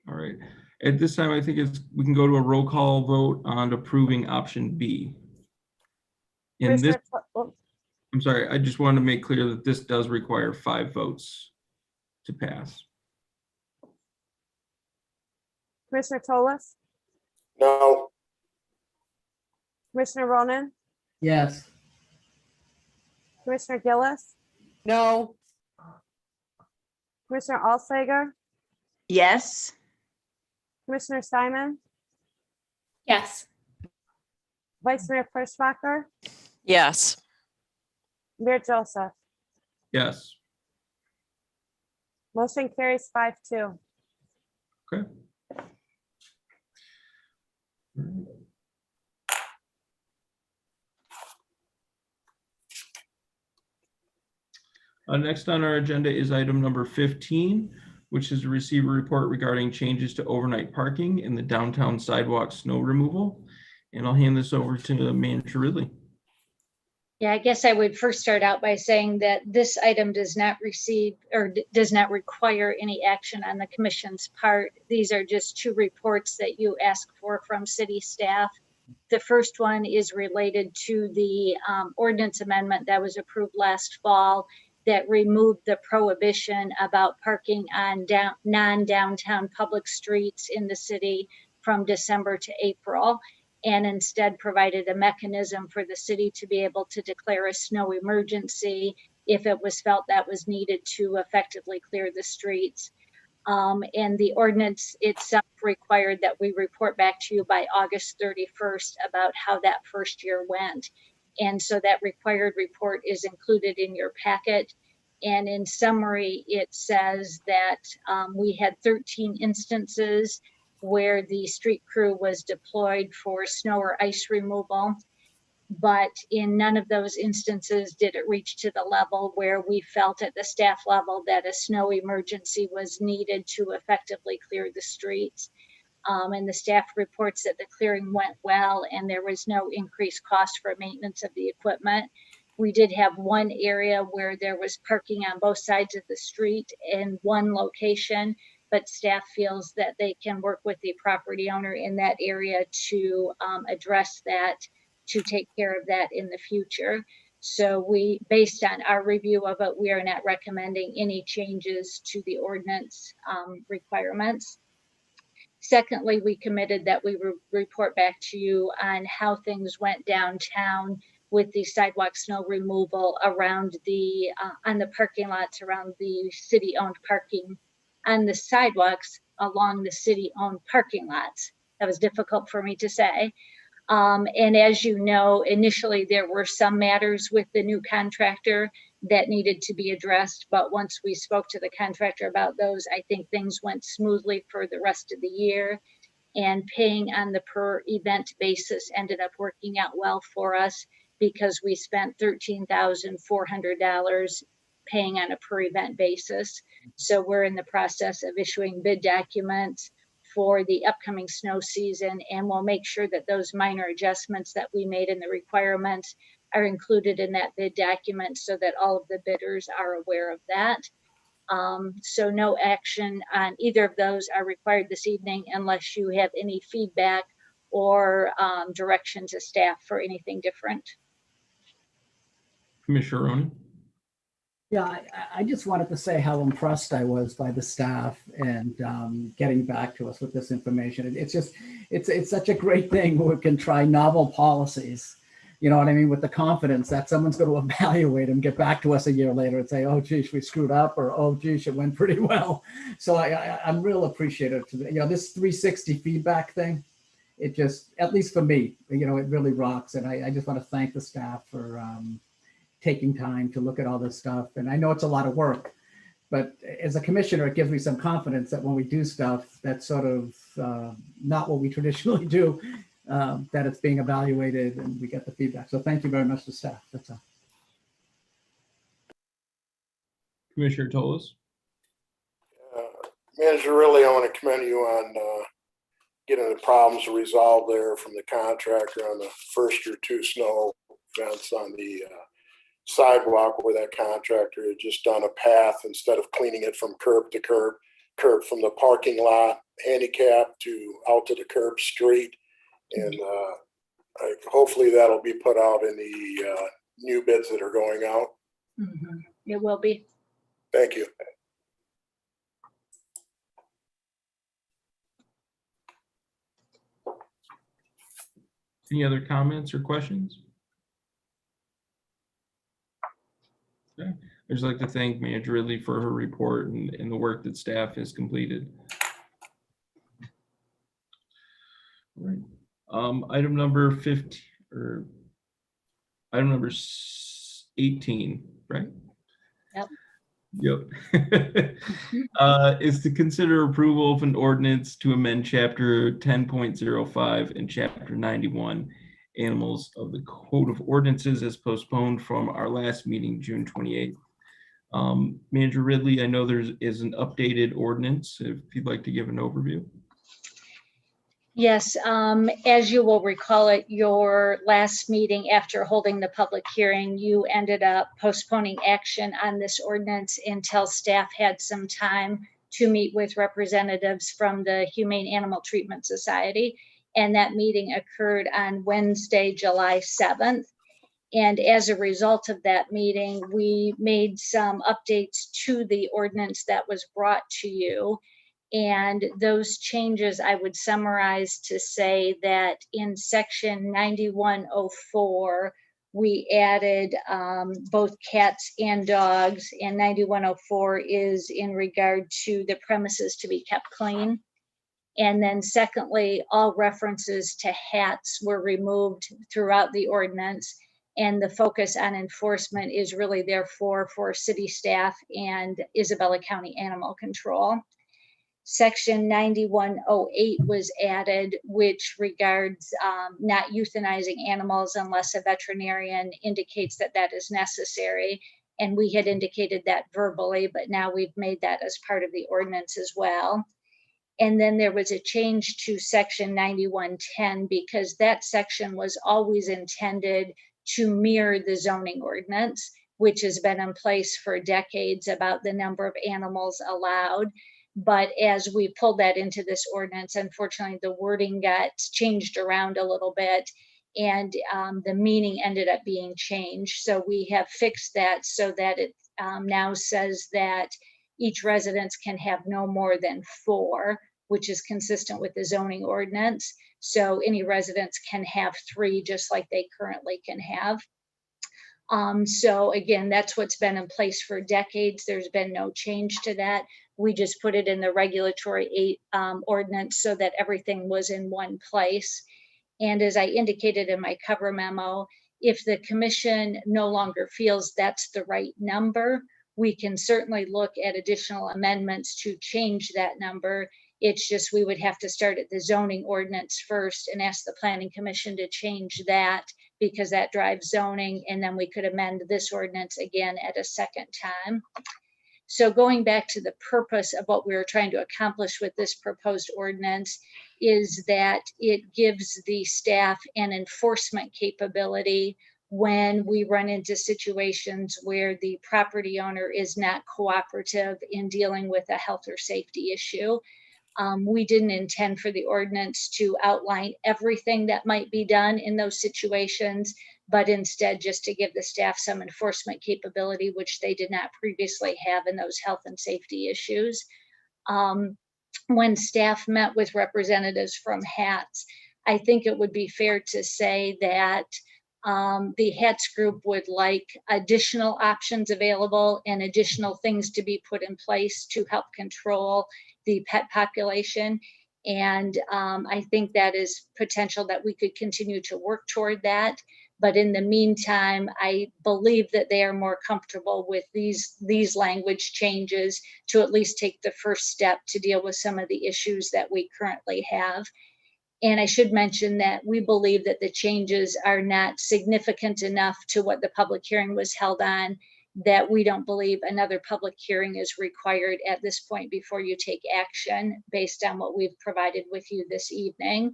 All right. At this time, I think we can go to a roll call vote on approving option B. In this, I'm sorry, I just wanted to make clear that this does require 5 votes to pass. Commissioner Tolis, No. Commissioner Ronan, Yes. Commissioner Gillis, No. Commissioner Alsager, Yes. Commissioner Simon, Yes. Vice Mayor Furschbacher, Yes. Mayor Joseph. Yes. Motion carries 5-2. Okay. Next on our agenda is item number 15, which is to receive a report regarding changes to overnight parking in the downtown sidewalk snow removal. And I'll hand this over to Manager Ridley. Yeah, I guess I would first start out by saying that this item does not receive or does not require any action on the commission's part. These are just 2 reports that you ask for from city staff. The first one is related to the ordinance amendment that was approved last fall that removed the prohibition about parking on non-downtown public streets in the city from December to April, and instead provided a mechanism for the city to be able to declare a snow emergency if it was felt that was needed to effectively clear the streets. And the ordinance itself required that we report back to you by August 31st about how that first year went. And so that required report is included in your packet. And in summary, it says that we had 13 instances where the street crew was deployed for snow or ice removal. But in none of those instances did it reach to the level where we felt at the staff level that a snow emergency was needed to effectively clear the streets. And the staff reports that the clearing went well and there was no increased cost for maintenance of the equipment. We did have one area where there was parking on both sides of the street in one location, but staff feels that they can work with the property owner in that area to address that, to take care of that in the future. So we, based on our review of it, we are not recommending any changes to the ordinance requirements. Secondly, we committed that we report back to you on how things went downtown with the sidewalk snow removal around the, on the parking lots around the city-owned parking, on the sidewalks along the city-owned parking lots. That was difficult for me to say. And as you know, initially there were some matters with the new contractor that needed to be addressed, but once we spoke to the contractor about those, I think things went smoothly for the rest of the year, and paying on the per event basis ended up working out well for us because we spent $13,400 paying on a per event basis. So we're in the process of issuing bid documents for the upcoming snow season, and we'll make sure that those minor adjustments that we made in the requirements are included in that bid document so that all of the bidders are aware of that. So no action on either of those are required this evening unless you have any feedback or direction to staff for anything different. Commissioner Ronan? Yeah, I just wanted to say how impressed I was by the staff and getting back to us with this information. It's such a great thing when we can try novel policies, you know what I mean, with the confidence that someone's going to evaluate and get back to us a year later and say, oh, geez, we screwed up, or, oh, geez, it went pretty well. So I'm real appreciative to, this 360 feedback thing. It just, at least for me, it really rocks. And I just want to thank the staff for taking time to look at all this stuff. And I know it's a lot of work, but as a commissioner, it gives me some confidence that when we do stuff that's sort of not what we traditionally do, that it's being evaluated and we get the feedback. So thank you very much to staff. That's all. Commissioner Toles? Manager, really, I want to commend you on getting the problems resolved there from the contractor on the first or two snow events on the sidewalk, where that contractor had just done a path instead of cleaning it from curb to curb from the parking lot handicap to out to the curb street. And hopefully that'll be put out in the new bids that are going out. Mm-hmm. It will be. Thank you. Any other comments or questions? Okay. I'd just like to thank Manager Ridley for her report and the work that staff has completed. All right. Item number 15 or item number 18, right? Yep. Yep. Is to consider approval of an ordinance to amend Chapter 10.05 and Chapter 91 Animals of the Code of Ordinances as postponed from our last meeting, June 28th. Manager Ridley, I know there is an updated ordinance, if you'd like to give an overview. Yes, as you will recall at your last meeting after holding the public hearing, you ended up postponing action on this ordinance until staff had some time to meet with representatives from the Humane Animal Treatment Society. And that meeting occurred on Wednesday, July 7th. And as a result of that meeting, we made some updates to the ordinance that was brought to you. And those changes I would summarize to say that in section 9104, we added both cats and dogs, and 9104 is in regard to the premises to be kept clean. And then secondly, all references to hats were removed throughout the ordinance, and the focus on enforcement is really therefore for city staff and Isabella County Animal Control. Section 9108 was added, which regards not euthanizing animals unless a veterinarian indicates that that is necessary. And we had indicated that verbally, but now we've made that as part of the ordinance as well. And then there was a change to section 9110 because that section was always intended to mirror the zoning ordinance, which has been in place for decades about the number of animals allowed. But as we pulled that into this ordinance, unfortunately, the wording got changed around a little bit and the meaning ended up being changed. So we have fixed that so that it now says that each residence can have no more than 4, which is consistent with the zoning ordinance. So any residence can have 3, just like they currently can have. So again, that's what's been in place for decades. There's been no change to that. We just put it in the regulatory ordinance so that everything was in one place. And as I indicated in my cover memo, if the commission no longer feels that's the right number, we can certainly look at additional amendments to change that number. It's just we would have to start at the zoning ordinance first and ask the planning commission to change that because that drives zoning, and then we could amend this ordinance again at a second time. So going back to the purpose of what we were trying to accomplish with this proposed ordinance is that it gives the staff an enforcement capability when we run into situations where the property owner is not cooperative in dealing with a health or safety issue. We didn't intend for the ordinance to outline everything that might be done in those situations, but instead just to give the staff some enforcement capability, which they did not previously have in those health and safety issues. When staff met with representatives from HATS, I think it would be fair to say that the HATS group would like additional options available and additional things to be put in place to help control the pet population. And I think that is potential that we could continue to work toward that. But in the meantime, I believe that they are more comfortable with these language changes to at least take the first step to deal with some of the issues that we currently have. And I should mention that we believe that the changes are not significant enough to what the public hearing was held on, that we don't believe another public hearing is required at this point before you take action based on what we've provided with you this evening.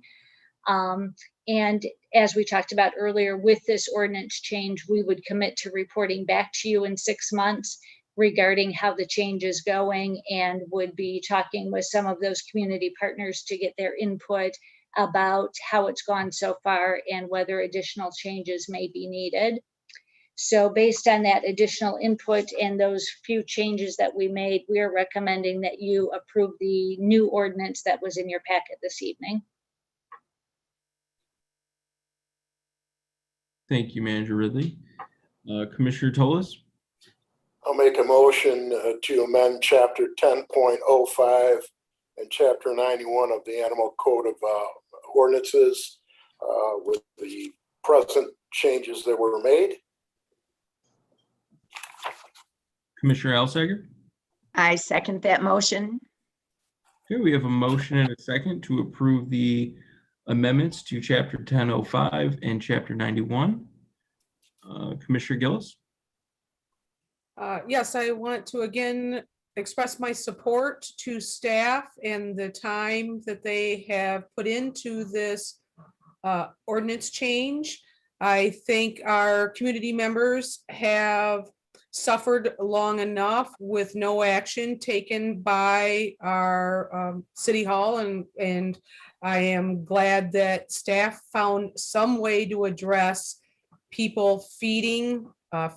And as we talked about earlier, with this ordinance change, we would commit to reporting back to you in 6 months regarding how the change is going, and would be talking with some of those community partners to get their input about how it's gone so far and whether additional changes may be needed. So based on that additional input and those few changes that we made, we are recommending that you approve the new ordinance that was in your packet this evening. Thank you, Manager Ridley. Commissioner Toles? I'll make a motion to amend Chapter 10.05 and Chapter 91 of the Animal Code of Ordinances with the present changes that were made. Commissioner Alsager? I second that motion. Okay, we have a motion and a second to approve the amendments to Chapter 10.05 and Chapter 91. Commissioner Gillis? Yes, I want to again express my support to staff and the time that they have put into this ordinance change. I think our community members have suffered long enough with no action taken by our City Hall, and I am glad that staff found some way to address people feeding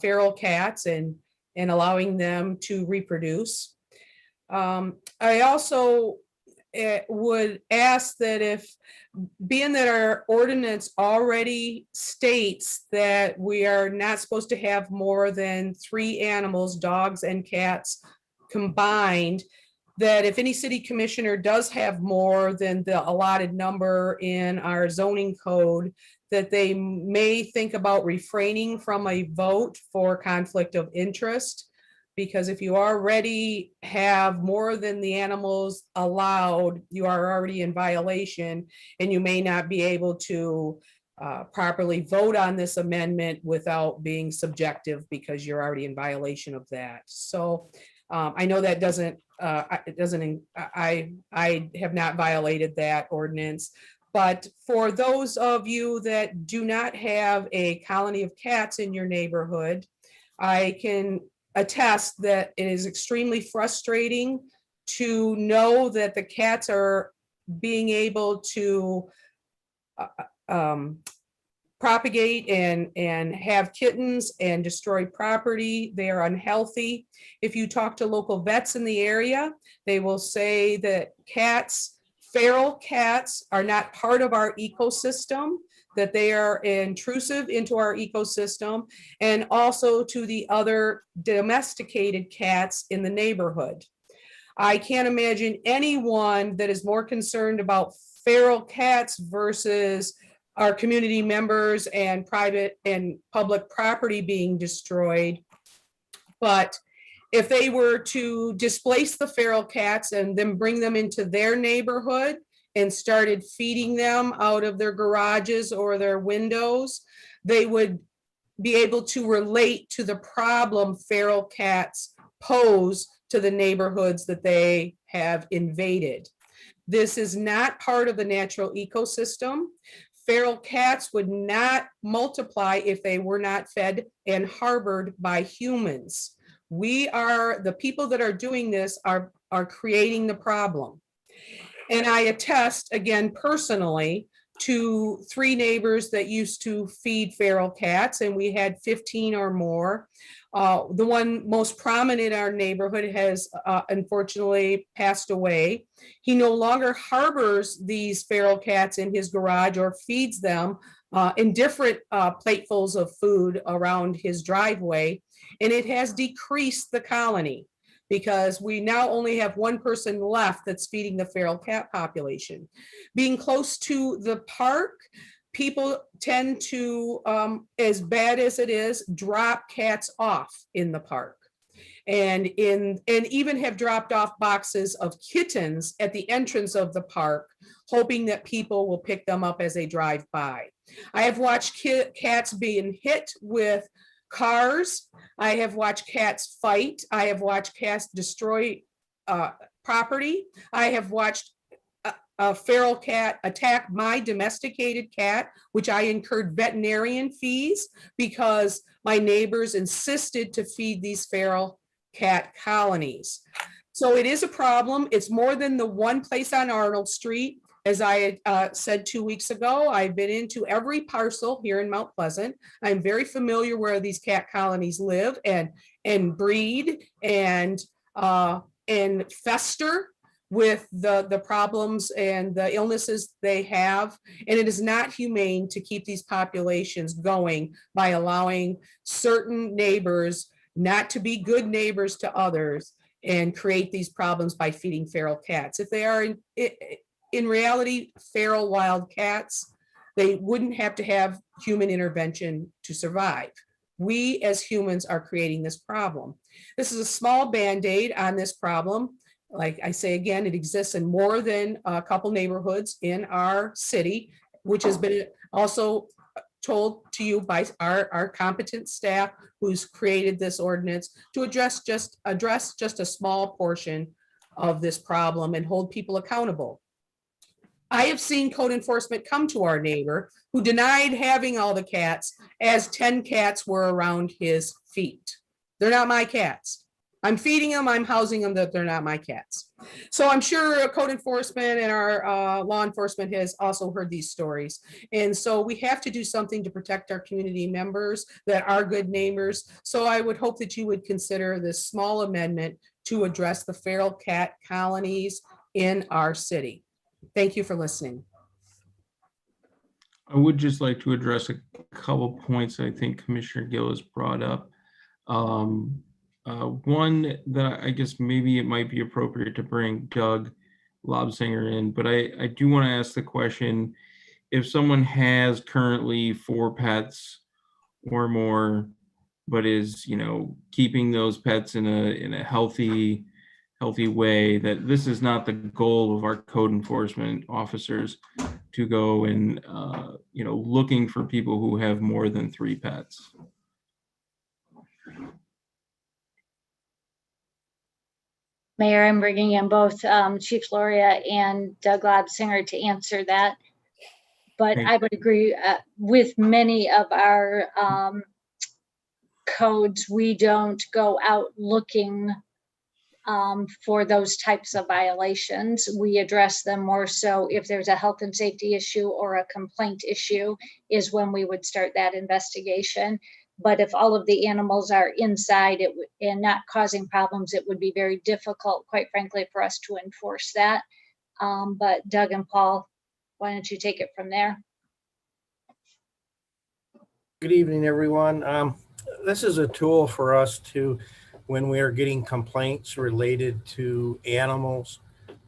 feral cats and allowing them to reproduce. I also would ask that if, being that our ordinance already states that we are not supposed to have more than 3 animals, dogs and cats combined, that if any city commissioner does have more than the allotted number in our zoning code, that they may think about refraining from a vote for conflict of interest. Because if you already have more than the animals allowed, you are already in violation, and you may not be able to properly vote on this amendment without being subjective because you're already in violation of that. So I know that I have not violated that ordinance. But for those of you that do not have a colony of cats in your neighborhood, I can attest that it is extremely frustrating to know that the cats are being able to propagate and have kittens and destroy property. They are unhealthy. If you talk to local vets in the area, they will say that feral cats are not part of our ecosystem, that they are intrusive into our ecosystem, and also to the other domesticated cats in the neighborhood. I can't imagine anyone that is more concerned about feral cats versus our community members and private and public property being destroyed. But if they were to displace the feral cats and then bring them into their neighborhood and started feeding them out of their garages or their windows, they would be able to relate to the problem feral cats pose to the neighborhoods that they have invaded. This is not part of the natural ecosystem. feral cats would not multiply if they were not fed and harbored by humans. The people that are doing this are creating the problem. And I attest, again, personally, to 3 neighbors that used to feed feral cats, and we had 15 or more. The one most prominent in our neighborhood has unfortunately passed away. He no longer harbors these feral cats in his garage or feeds them in different platefuls of food around his driveway, and it has decreased the colony, because we now only have 1 person left that's feeding the feral cat population. Being close to the park, people tend to, as bad as it is, drop cats off in the park. And even have dropped off boxes of kittens at the entrance of the park, hoping that people will pick them up as they drive by. I have watched cats being hit with cars. I have watched cats fight. I have watched cats destroy property. I have watched a feral cat attack my domesticated cat, which I incurred veterinarian fees because my neighbors insisted to feed these feral cat colonies. So it is a problem. It's more than the one place on Arnold Street. As I had said 2 weeks ago, I've been into every parcel here in Mount Pleasant. I'm very familiar where these cat colonies live and breed and fester with the problems and the illnesses they have. And it is not humane to keep these populations going by allowing certain neighbors not to be good neighbors to others and create these problems by feeding feral cats. If they are in reality feral wild cats, they wouldn't have to have human intervention to survive. We as humans are creating this problem. This is a small Band-Aid on this problem. Like I say again, it exists in more than a couple neighborhoods in our city, which has been also told to you by our competent staff who's created this ordinance to address just a small portion of this problem and hold people accountable. I have seen code enforcement come to our neighbor who denied having all the cats as 10 cats were around his feet. They're not my cats. I'm feeding them, I'm housing them, that they're not my cats. So I'm sure code enforcement and our law enforcement has also heard these stories. And so we have to do something to protect our community members that are good neighbors. So I would hope that you would consider this small amendment to address the feral cat colonies in our city. Thank you for listening. I would just like to address a couple points I think Commissioner Gill has brought up. One that I guess maybe it might be appropriate to bring Doug Lobsinger in, but I do want to ask the question, if someone has currently 4 pets or more, but is, keeping those pets in a healthy way, that this is not the goal of our code enforcement officers to go and, looking for people who have more than 3 pets. Mayor, I'm bringing in both Chief Loria and Doug Lobsinger to answer that. But I would agree with many of our codes. We don't go out looking for those types of violations. We address them more so if there's a health and safety issue or a complaint issue is when we would start that investigation. But if all of the animals are inside and not causing problems, it would be very difficult, quite frankly, for us to enforce that. But Doug and Paul, why don't you take it from there? Good evening, everyone. This is a tool for us to, when we are getting complaints related to animals,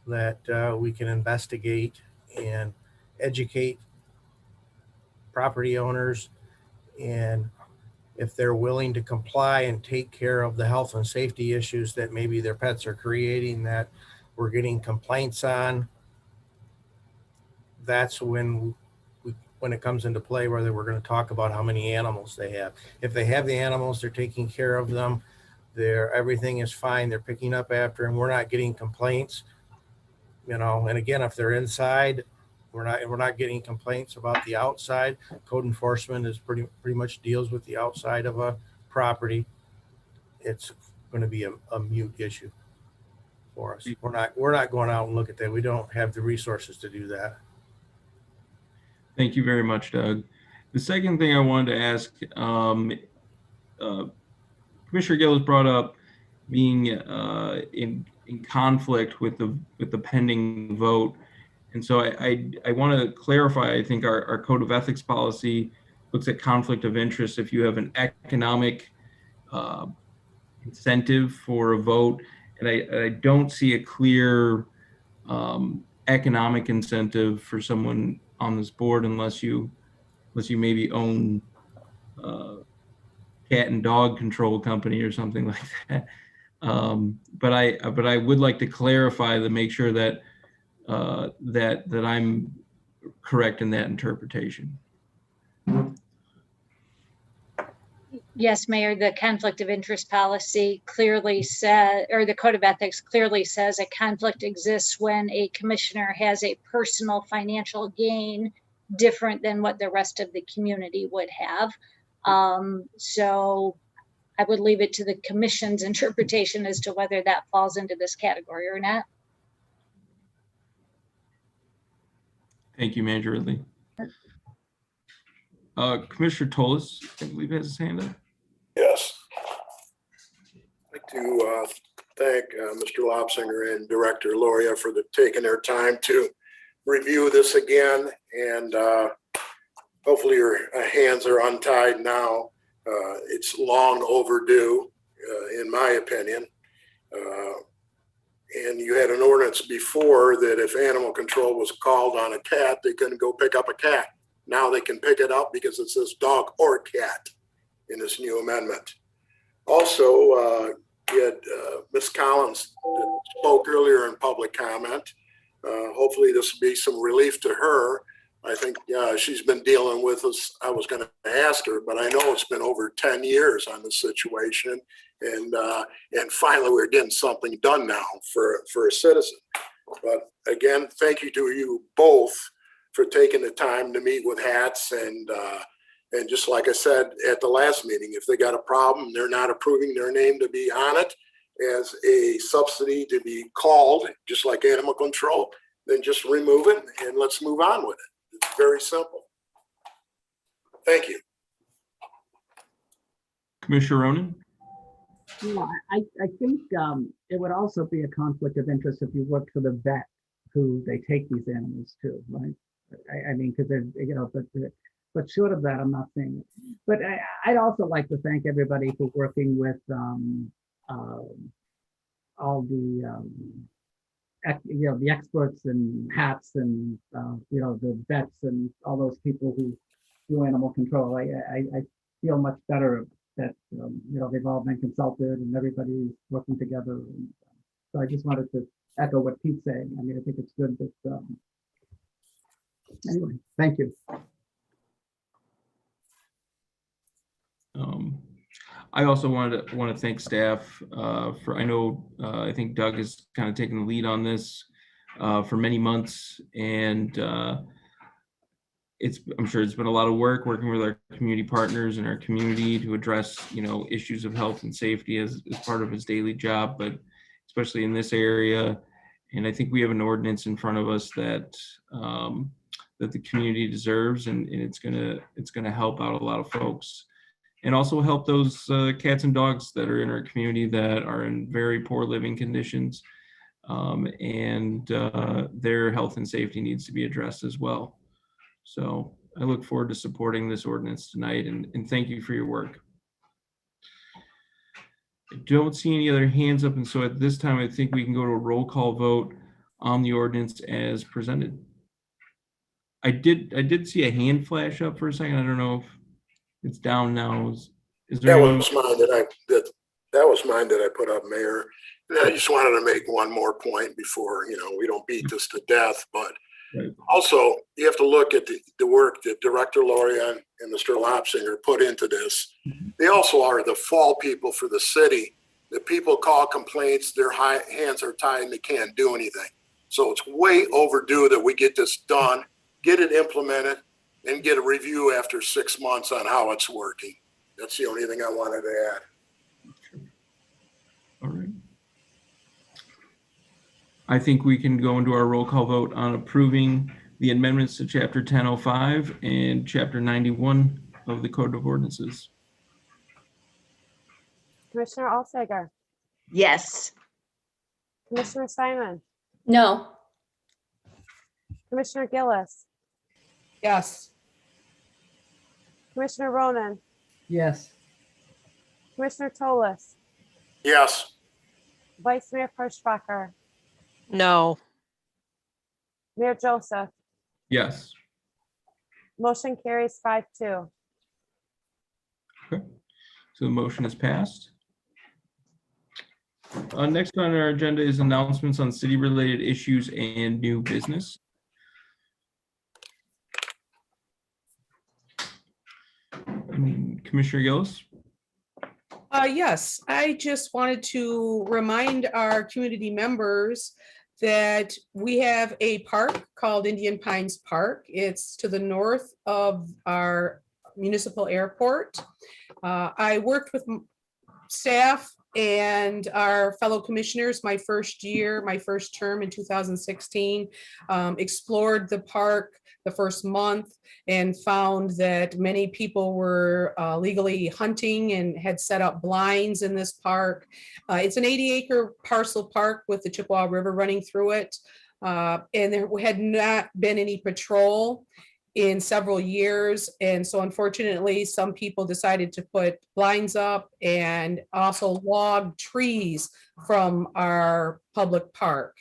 that we can investigate and educate property owners, and if they're willing to comply and take care of the health and safety issues that maybe their pets are creating that we're getting complaints on, that's when it comes into play, whether we're going to talk about how many animals they have. If they have the animals, they're taking care of them, everything is fine, they're picking up after, and we're not getting complaints, and again, if they're inside, We're not getting complaints about the outside. Code enforcement is pretty much deals with the outside of a property. It's going to be a mute issue for us. We're not going out and look at that. We don't have the resources to do that. Thank you very much, Doug. The second thing I wanted to ask, Commissioner Gill has brought up being in conflict with the pending vote. And so I want to clarify, I think our code of ethics policy looks at conflict of interest if you have an economic incentive for a vote. And I don't see a clear economic incentive for someone on this board unless you maybe own cat and dog control company or something like that. But I would like to clarify to make sure that that I'm correct in that interpretation. Yes, Mayor, the conflict of interest policy clearly says, or the code of ethics clearly says a conflict exists when a commissioner has a personal financial gain different than what the rest of the community would have. So I would leave it to the commission's interpretation as to whether that falls into this category or not. Thank you, Manager Ridley. Commissioner Tolis, I believe, has his hand up. Yes. I'd like to thank Mr. Lobsinger and Director Loria for taking their time to review this again. And hopefully your hands are untied now. It's long overdue, in my opinion. And you had an ordinance before that if animal control was called on a cat, they couldn't go pick up a cat. Now they can pick it up because it says dog or cat in this new amendment. Also, you had Ms. Collins that spoke earlier in public comment. Hopefully this will be some relief to her. I think she's been dealing with us. I was going to ask her, but I know it's been over 10 years on this situation. And finally, we're getting something done now for a citizen. But again, thank you to you both for taking the time to meet with HATS. And just like I said at the last meeting, if they got a problem, they're not approving their name to be on it as a subsidy to be called, just like animal control, then just remove it and let's move on with it. It's very simple. Thank you. Commissioner Ronan? Yeah, I think it would also be a conflict of interest if you worked for the vet who they take these animals to, right? I mean, because they're, you know, but short of that, I'm not saying it. But I'd also like to thank everybody for working with all the, you know, the experts and HATS and, you know, the vets and all those people who do animal control. I feel much better that, you know, they've all been consulted and everybody's working together. And, so I just wanted to echo what Pete's saying. I mean, I think it's good that, anyway, thank you. I also want to thank staff for, I know, I think Doug has kind of taken the lead on this for many months, and I'm sure it's been a lot of work working with our community partners and our community to address, you know, issues of health and safety as part of his daily job, but especially in this area. And I think we have an ordinance in front of us that that the community deserves, and it's gonna help out a lot of folks. And also help those cats and dogs that are in our community that are in very poor living conditions. And their health and safety needs to be addressed as well. So I look forward to supporting this ordinance tonight, and thank you for your work. I don't see any other hands up, and so at this time, I think we can go to a roll call vote on the ordinance as presented. I did see a hand flash up for a second. I don't know if it's down now. Is there That anyone? was mine that was mine that I put up, Mayor. And I just wanted to make one more point before, you know, we don't beat this to death, but Right. also you have to look at the work that Director Loria and Mr. Lobsinger put into this. They also are the fall people for the city. The people call complaints, their hands are tied and they can't do anything. So it's way overdue that we get this done. get it implemented, and get a review after 6 months on how it's working. That's the only thing I wanted to add. All right. I think we can go into our roll call vote on approving the amendments to Chapter 1005 and Chapter 91 of the Code of Ordinances. Commissioner Alsager, Yes. Commissioner Simon, No. Commissioner Gillis, Yes. Commissioner Ronan, Yes. Commissioner Tolis, Yes. Vice Mayor Perschbacher, No. Mayor Joseph. Yes. Motion carries 5-2. Okay. So the motion is passed. Next on our agenda is announcements on city-related issues and new business. Commissioner Gillis? Yes, I just wanted to remind our community members that we have a park called Indian Pines Park. It's to the north of our municipal airport. I worked with staff and our fellow commissioners my first term in 2016, explored the park the first month and found that many people were legally hunting and had set up blinds in this park. It's an 80-acre parcel park with the Chippewa River running through it. And there had not been any patrol in several years. And so unfortunately, some people decided to put blinds up and also log trees from our public park.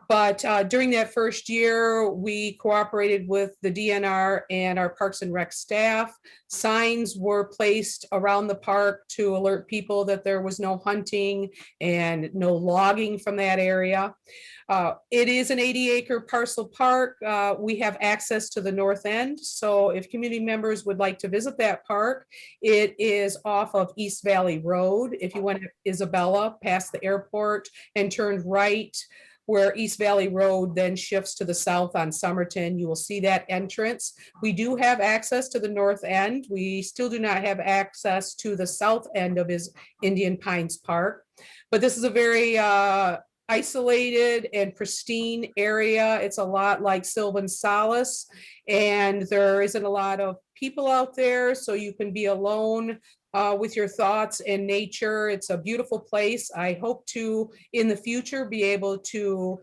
But during that first year, we cooperated with the DNR and our Parks and Rec staff. Signs were placed around the park to alert people that there was no hunting and no logging from that area. It is an 80-acre parcel park. We have access to the north end. So if community members would like to visit that park, it is off of East Valley Road. If you went to Isabella past the airport and turned right, where East Valley Road then shifts to the south on Somerton, you will see that entrance. We do have access to the north end. We still do not have access to the south end of his Indian Pines Park. But this is a very isolated and pristine area. It's a lot like Sylvan Solace, and there isn't a lot of people out there, so you can be alone with your thoughts and nature. It's a beautiful place. I hope to, in the future, be able to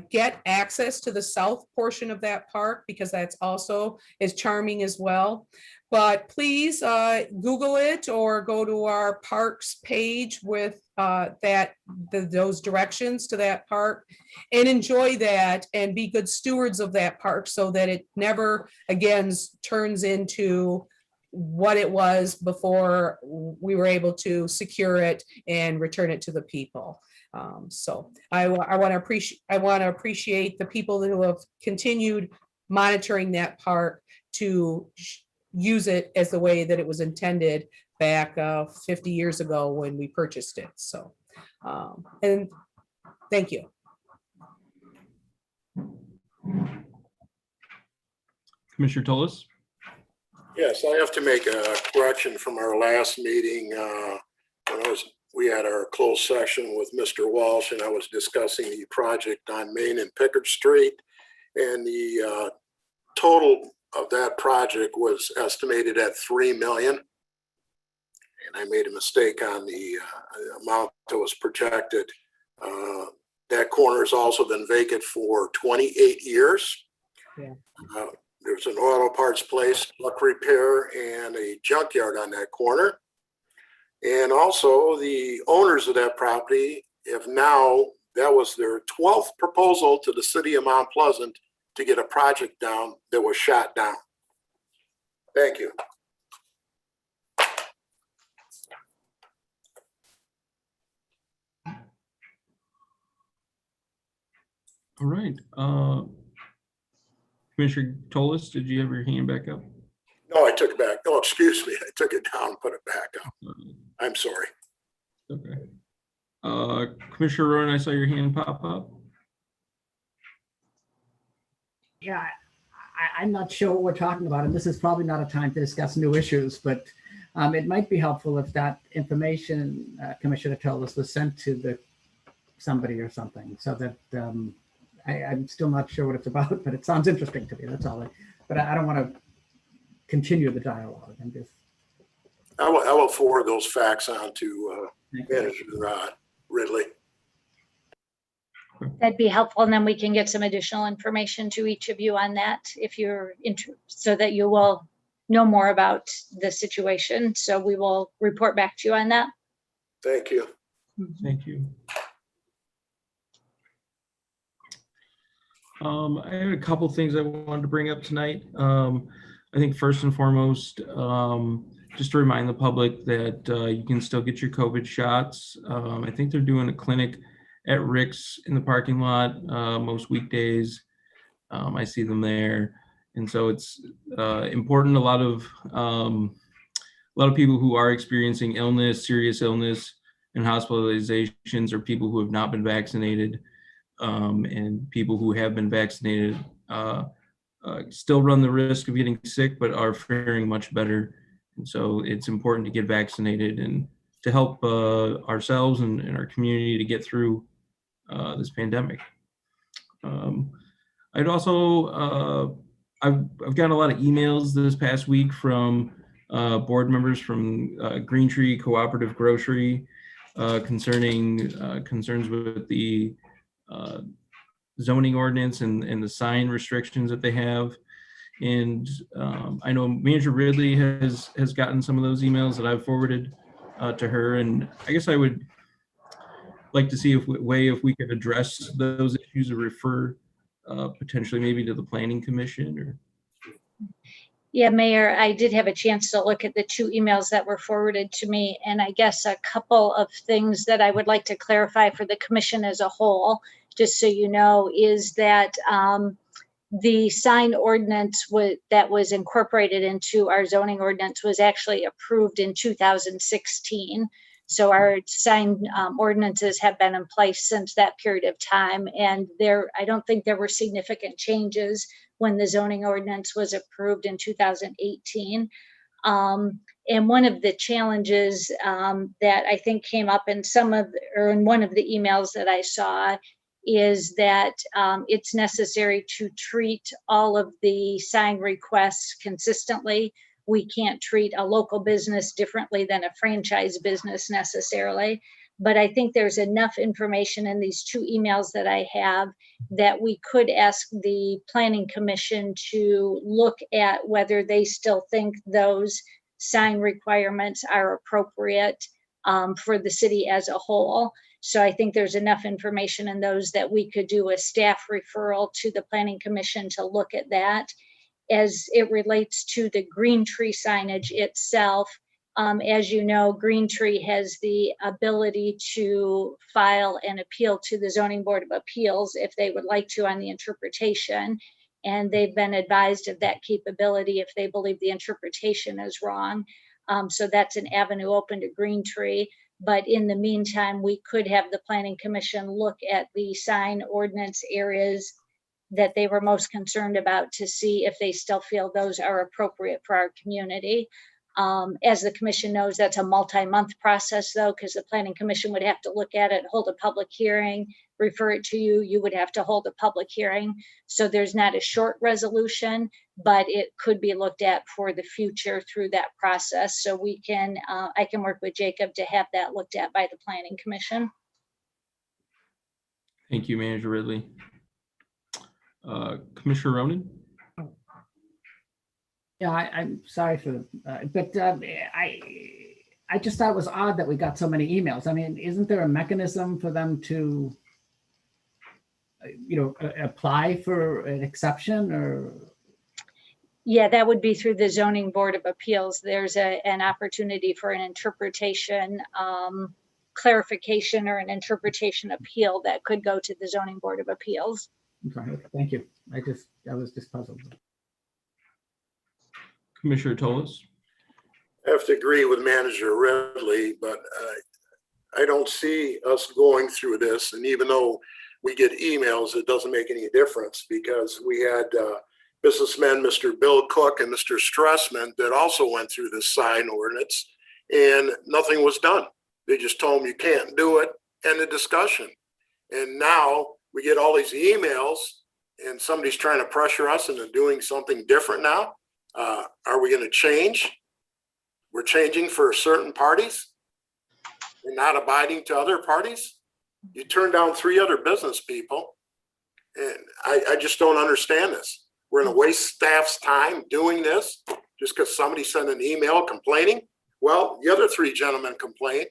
get access to the south portion of that park, because that's also as charming as well. But please Google it or go to our parks page with those directions to that park and enjoy that and be good stewards of that park so that it never again turns into what it was before we were able to secure it and return it to the people. So I want to appreciate the people who have continued monitoring that park to use it as the way that it was intended back 50 years ago when we purchased it. So, and thank you. Commissioner Tolis? Yes, I have to make a correction from our last meeting. We had our closed session with Mr. Walsh, and I was discussing the project on Main and Pickard Street. And the total of that project was estimated at $3 million. And I made a mistake on the amount that was projected. That corner has also been vacant for 28 years. Yeah. There's an auto parts place, truck repair, and a junkyard on that corner. And also the owners of that property have now, that was their 12th proposal to the city of Mount Pleasant to get a project down that was shot down. Thank you. All right. Commissioner Tolis, did you have your hand back up? No, I took it back. Oh, excuse me. I took it down and put it back up. I'm sorry. Okay. Commissioner Rowan, I saw your hand pop up. Yeah, I'm not sure what we're talking about, and this is probably not a time to discuss new issues, but it might be helpful if that information Commissioner told us was sent to somebody or something, so that I'm still not sure what it's about, but it sounds interesting to me. That's all. But I don't want to continue the dialogue. I'm just. I will forward those facts on to Manager Ridley. That'd be helpful, and then we can get some additional information to each of you on that if you're interested, so that you will know more about the situation. So we will report back to you on that. Thank you. Thank you. I had a couple things I wanted to bring up tonight. I think first and foremost, just to remind the public that you can still get your COVID shots. I think they're doing a clinic at Rick's in the parking lot most weekdays. I see them there, and so it's important. A lot of people who are experiencing illness, serious illness, and hospitalizations are people who have not been vaccinated, and people who have been vaccinated still run the risk of getting sick, but are faring much better. And so it's important to get vaccinated and to help ourselves and our community to get through this pandemic. I'd also, I've gotten a lot of emails this past week from board members from Green Tree Cooperative Grocery concerning concerns with the zoning ordinance and the sign restrictions that they have. And I know Manager Ridley has gotten some of those emails that I've forwarded to her. And I guess I would like to see if we could address those issues or refer potentially maybe to the Planning Commission or. Yeah, Mayor, I did have a chance to look at the 2 emails that were forwarded to me, and I guess a couple of things that I would like to clarify for the commission as a whole, just so you know, is that the sign ordinance that was incorporated into our zoning ordinance was actually approved in 2016. So our sign ordinances have been in place since that period of time, and I don't think there were significant changes when the zoning ordinance was approved in 2018. And one of the challenges that I think came up in in one of the emails that I saw is that it's necessary to treat all of the sign requests consistently. We can't treat a local business differently than a franchise business necessarily. But I think there's enough information in these 2 emails that I have that we could ask the Planning Commission to look at whether they still think those sign requirements are appropriate for the city as a whole. So I think there's enough information in those that we could do a staff referral to the Planning Commission to look at that. As it relates to the Green Tree signage itself, as you know, Green Tree has the ability to file an appeal to the Zoning Board of Appeals if they would like to on the interpretation. And they've been advised of that capability if they believe the interpretation is wrong. So that's an avenue open to Green Tree. But in the meantime, we could have the Planning Commission look at the sign ordinance areas that they were most concerned about to see if they still feel those are appropriate for our community. As the commission knows, that's a multi-month process though, because the Planning Commission would have to look at it, hold a public hearing, refer it to you, you would have to hold a public hearing. So there's not a short resolution, but it could be looked at for the future through that process. So we can, I can work with Jacob to have that looked at by the Planning Commission. Thank you, Manager Ridley. Commissioner Ronan? Yeah, I'm sorry for, but I just thought it was odd that we got so many emails. I mean, isn't there a mechanism for them to, apply for an exception or? Yeah, that would be through the Zoning Board of Appeals. There's an opportunity for an interpretation, clarification, or an interpretation appeal that could go to the Zoning Board of Appeals. I'm sorry. Okay, thank you. I was just puzzled. Commissioner Tolis? I have to agree with Manager Ridley, but I don't see us going through this. And even though we get emails, it doesn't make any difference because we had businessmen, Mr. Bill Cook and Mr. Stressman, that also went through this sign ordinance, and nothing was done. They just told them you can't do it, end of discussion. And now we get all these emails and somebody's trying to pressure us into doing something different now. Are we going to change? We're changing for certain parties. We're not abiding to other parties. You turn down 3 other business people. And I just don't understand this. We're going to waste staff's time doing this just because somebody sent an email complaining. Well, the other 3 gentlemen complained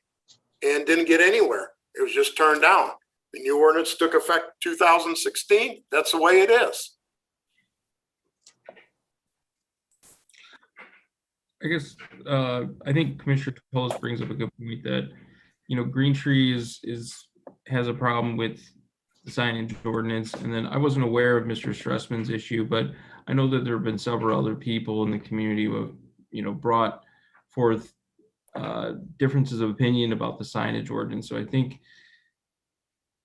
and didn't get anywhere. It was just turned down. The new ordinance took effect 2016. That's the way it is. I guess I think Commissioner Toles brings up a good point that, Green Tree has a problem with the signage ordinance. And then I wasn't aware of Mr. Stressman's issue, but I know that there have been several other people in the community who have, brought forth differences of opinion about the signage ordinance. So I think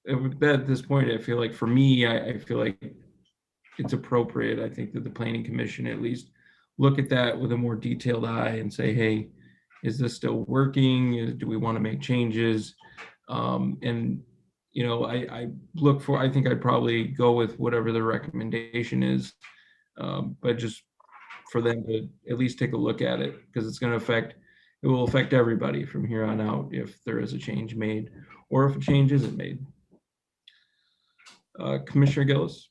at this point, I feel like for me, I feel like it's appropriate. I think that the Planning Commission at least look at that with a more detailed eye and say, hey, is this still working? Do we want to make changes? And I think I'd probably go with whatever the recommendation is, but just for them to at least take a look at it, because it will affect everybody from here on out if there is a change made or if a change isn't made. Commissioner Gillis.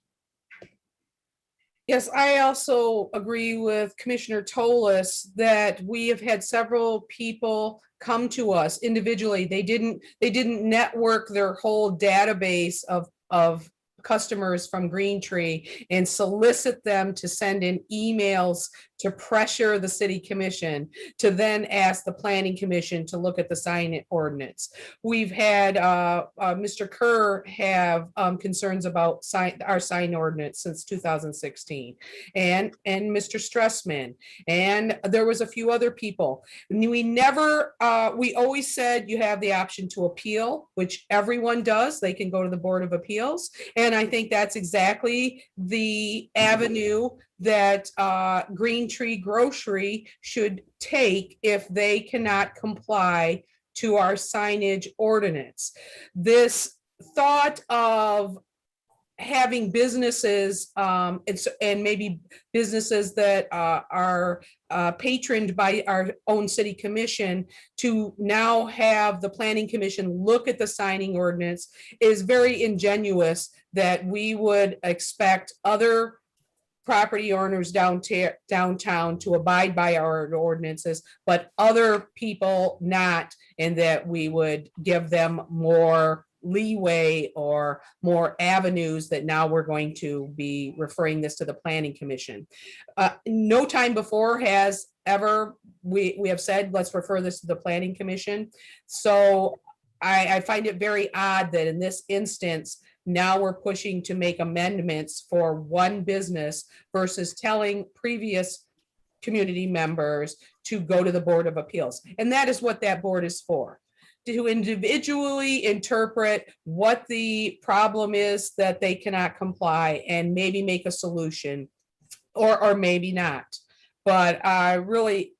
Yes, I also agree with Commissioner Toles that we have had several people come to us individually. They didn't network their whole database of customers from Green Tree and solicit them to send in emails to pressure the city commission to then ask the planning commission to look at the sign ordinance. We've had Mr. Kerr have concerns about our sign ordinance since 2016, and Mr. Stressman, and there was a few other people. We always said you have the option to appeal, which everyone does. They can go to the Board of Appeals, and I think that's exactly the avenue that Green Tree Grocery should take if they cannot comply to our signage ordinance. This thought of having businesses and maybe businesses that are patroned by our own city commission to now have the planning commission look at the signing ordinance is very ingenuous, that we would expect other property owners downtown to abide by our ordinances, but other people not, and that we would give them more leeway or more avenues that now we're going to be referring this to the planning commission. No time before has ever we have said, let's refer this to the planning commission. So I find it very odd that in this instance, now we're pushing to make amendments for one business versus telling previous community members to go to the Board of Appeals. And that is what that board is for, to individually interpret what the problem is that they cannot comply and maybe make a solution, or maybe not. But I really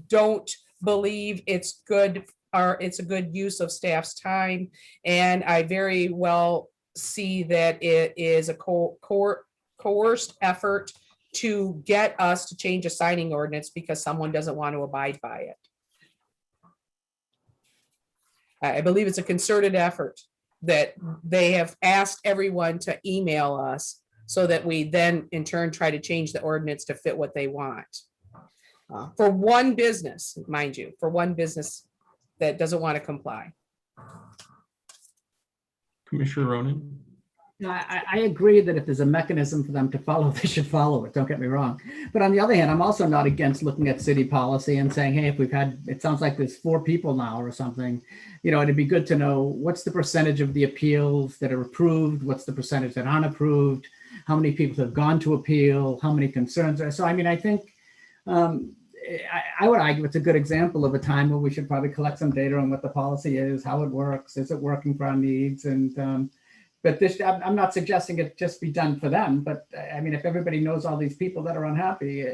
don't believe it's good, or it's a good use of staff's time. And I very well see that it is a coerced effort to get us to change a signing ordinance because someone doesn't want to abide by it. I believe it's a concerted effort that they have asked everyone to email us so that we then in turn try to change the ordinance to fit what they want. For one business, mind you, for one business that doesn't want to comply. Commissioner Ronan. I agree that if there's a mechanism for them to follow, they should follow it. Don't get me wrong. But on the other hand, I'm also not against looking at city policy and saying, hey, if we've had, it sounds like there's 4 people now or something, it'd be good to know what's the percentage of the appeals that are approved, what's the percentage that aren't approved, how many people have gone to appeal, how many concerns are. So, I think I would argue it's a good example of a time where we should probably collect some data on what the policy is, how it works, is it working for our needs, and But this, I'm not suggesting it just be done for them, but I mean, if everybody knows all these people that are unhappy,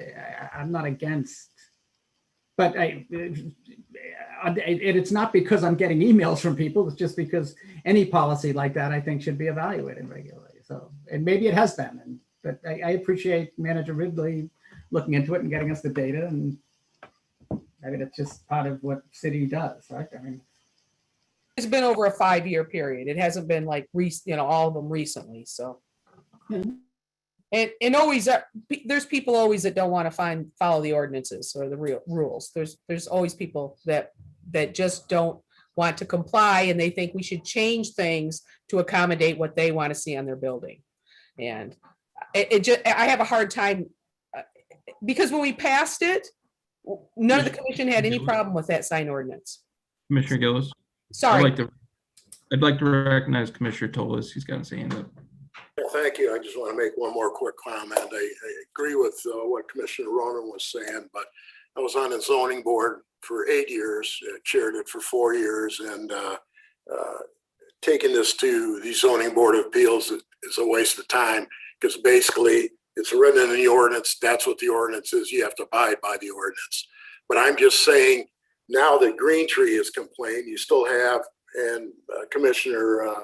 I'm not against. But it's not because I'm getting emails from people, it's just because any policy like that, I think, should be evaluated regularly. So, and maybe it has been, but I appreciate Manager Ridley looking into it and getting us the data. And I mean, it's just part of what city does, right? I mean, It's been over a 5-year period. It hasn't been like, all of them recently, so. And always, there's people always that don't want to follow the ordinances or the real rules. There's always people that just don't want to comply, and they think we should change things to accommodate what they want to see on their building. And I have a hard time, because when we passed it, none of the commission had any problem with that sign ordinance. Commissioner Gillis. Sorry. I'd like to recognize Commissioner Tolis. He's got his hand up. Well, thank you. I just want to make one more quick comment. I agree with what Commissioner Ronan was saying, but I was on the zoning board for 8 years, chaired it for 4 years, and taking this to the zoning board of appeals is a waste of time, because basically it's written in the ordinance. That's what the ordinance is. You have to abide by the ordinance. But I'm just saying, now that Green Tree has complained, you still have, and Commissioner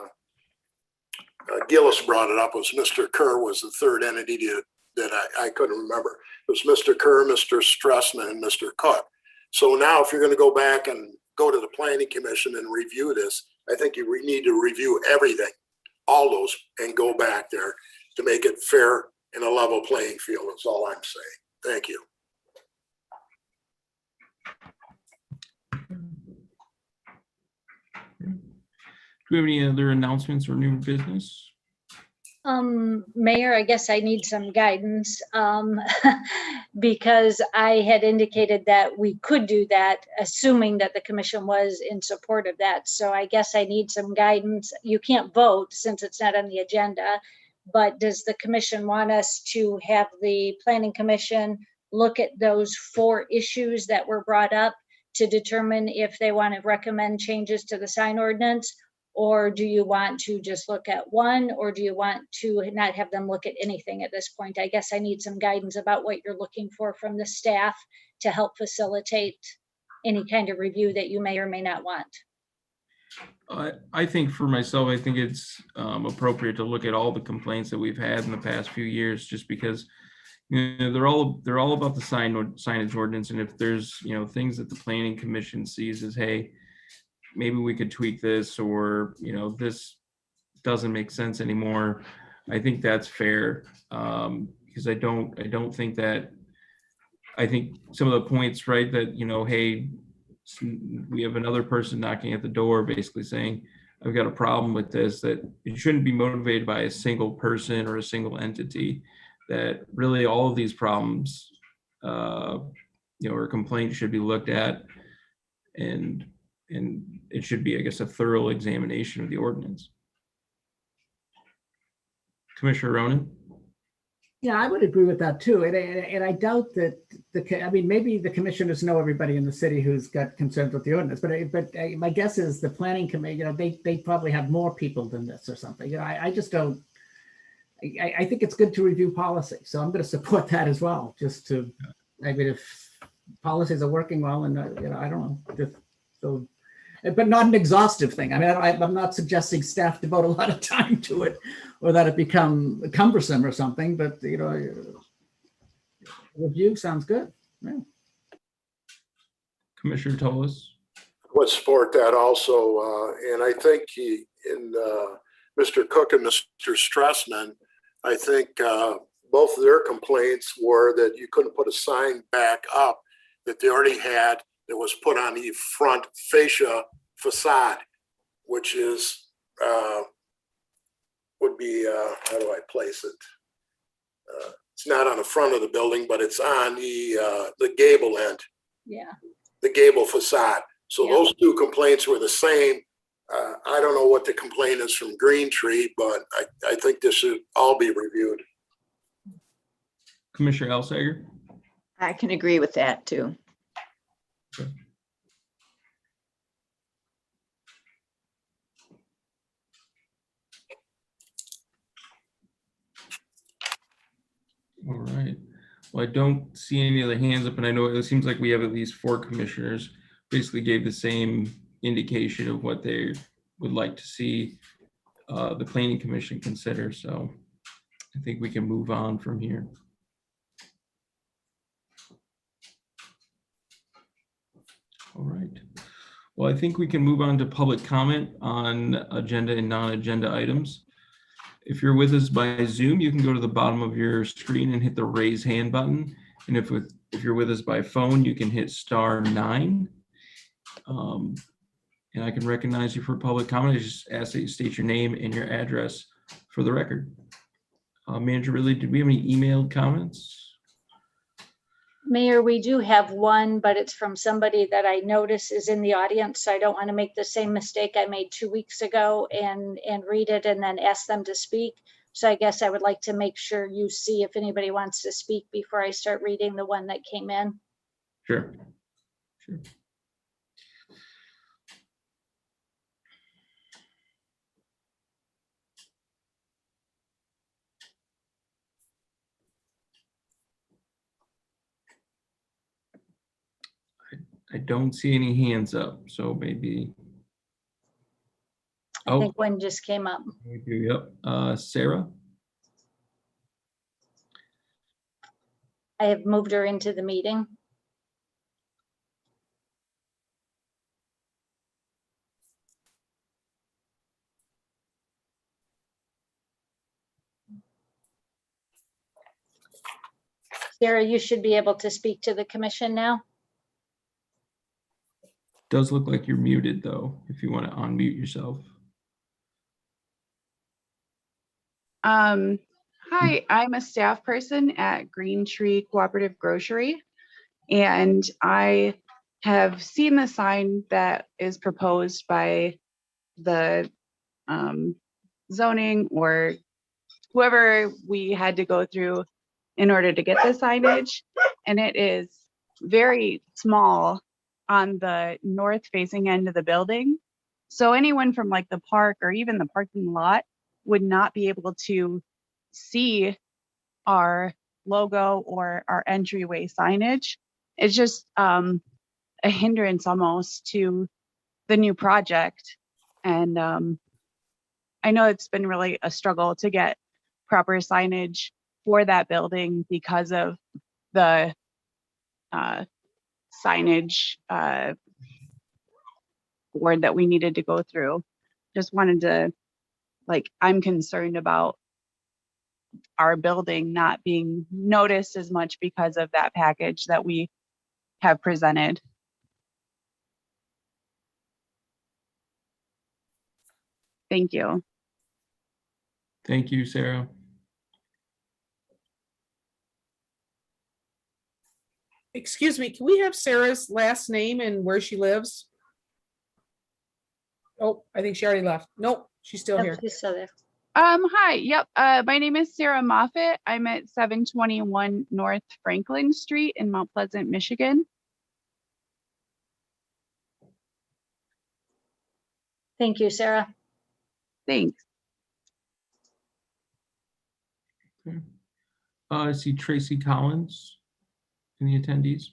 Gillis brought it up, was Mr. Kerr was the third entity that I couldn't remember. It was Mr. Kerr, Mr. Stressman, and Mr. Cook. So now if you're going to go back and go to the Planning Commission and review this, I think you need to review everything, all those, and go back there to make it fair and a level playing field. That's all I'm saying. Thank you. Do we have any other announcements or new business? Mayor, I guess I need some guidance because I had indicated that we could do that, assuming that the commission was in support of that. So I guess I need some guidance. You can't vote since it's not on the agenda, but does the commission want us to have the Planning Commission look at those 4 issues that were brought up to determine if they want to recommend changes to the sign ordinance? Or do you want to just look at one, or do you want to not have them look at anything at this point? I guess I need some guidance about what you're looking for from the staff to help facilitate any kind of review that you may or may not want. I think for myself, I think it's appropriate to look at all the complaints that we've had in the past few years, just because they're all about the signage ordinance. And if there's things that the Planning Commission sees as, hey, maybe we could tweak this, or this doesn't make sense anymore, I think that's fair, because I don't think that, I think some of the points, right, that hey, we have another person knocking at the door basically saying, I've got a problem with this, that it shouldn't be motivated by a single person or a single entity, that really all of these problems or complaints should be looked at, and it should be, I guess, a thorough examination of the ordinance. Commissioner Ronan? yeah, I would agree with that too. And I doubt that maybe the commissioners know everybody in the city who's got concerns with the ordinance, but my guess is the planning committee, they probably have more people than this or something. I just don't. I think it's good to review policy, so I'm going to support that as well. Just to, I mean, if policies are working well, and I don't know, so. But not an exhaustive thing. I mean, I'm not suggesting staff devote a lot of time to it, or that it become cumbersome or something. But review sounds good. Yeah. Commissioner Tolis? Would support that also, and I think Mr. Cook and Mr. Stressman, I think both of their complaints were that you couldn't put a sign back up that they already had that was put on the front fascia facade, which is would be how do I place it? It's not on the front of the building, but it's on the gable end. Yeah. The gable facade. So Yeah. those 2 complaints were the same. I don't know what the complaint is from Green Tree, but I think this should all be reviewed. Commissioner Elsager? I can agree with that too. Okay. All right. Well, I don't see any other hands up, and I know it seems like we have at least 4 commissioners basically gave the same indication of what they would like to see the Planning Commission consider. So I think we can move on from here. All right. Well, I think we can move on to public comment on agenda and non-agenda items. If you're with us by Zoom, you can go to the bottom of your screen and hit the raise hand button. And if you're with us by phone, you can hit *9. And I can recognize you for public comment. I just ask that you state your name and your address for the record. Manager Ridley, did we have any emailed comments? Mayor, we do have one, but it's from somebody that I notice is in the audience. So I don't want to make the same mistake I made 2 weeks ago and read it and then ask them to speak. So I guess I would like to make sure you see if anybody wants to speak before I start reading the one that came in. Sure. Sure. I don't see any hands up, so maybe. I think one just came up. We do, yep. Sarah? I have moved her into the meeting. Sarah, you should be able to speak to the commission now. Does look like you're muted though, if you want to unmute yourself. Hi, I'm a staff person at Green Tree Cooperative Grocery, and I have seen the sign that is proposed by the zoning or whoever we had to go through in order to get the signage, and it is very small on the north facing end of the building. So anyone from like the park or even the parking lot would not be able to see our logo or our entryway signage. It's just a hindrance almost to the new project. And I know it's been really a struggle to get proper signage for that building because of the signage board that we needed to go through. Just wanted to, like, I'm concerned about our building not being noticed as much because of that package that we have presented. Thank you. Thank you, Sarah. Excuse me, can we have Sarah's last name and where she lives? Oh, I think she already left. Nope, she's still here. She's still there. Hi, yep. My name is Sarah Moffett. I'm at 721 North Franklin Street in Mount Pleasant, Michigan. Thank you, Sarah. Thanks. Okay. I see Tracy Collins in the attendees.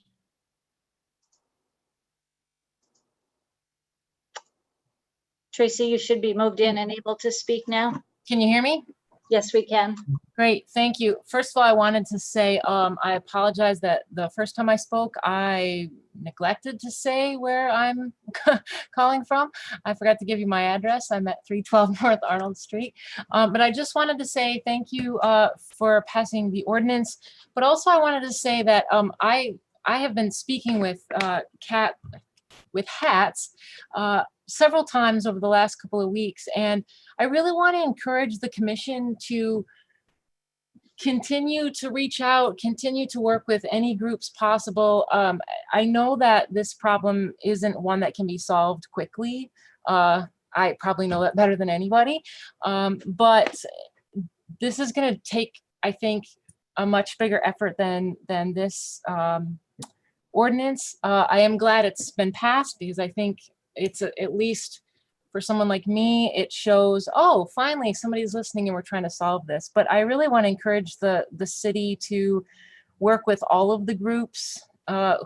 Tracy, you should be moved in and able to speak now. Can you hear me? Yes, we can. Great, thank you. First of all, I wanted to say I apologize that the first time I spoke, I neglected to say where I'm calling from. I forgot to give you my address. I'm at 312 North Arnold Street. But I just wanted to say thank you for passing the ordinance. But also I wanted to say that I have been speaking with hats several times over the last couple of weeks, and I really want to encourage the commission to continue to reach out, continue to work with any groups possible. I know that this problem isn't one that can be solved quickly. I probably know that better than anybody, but this is going to take, I think, a much bigger effort than this ordinance. I am glad it's been passed because I think it's at least for someone like me, it shows, oh, finally somebody's listening and we're trying to solve this. But I really want to encourage the city to work with all of the groups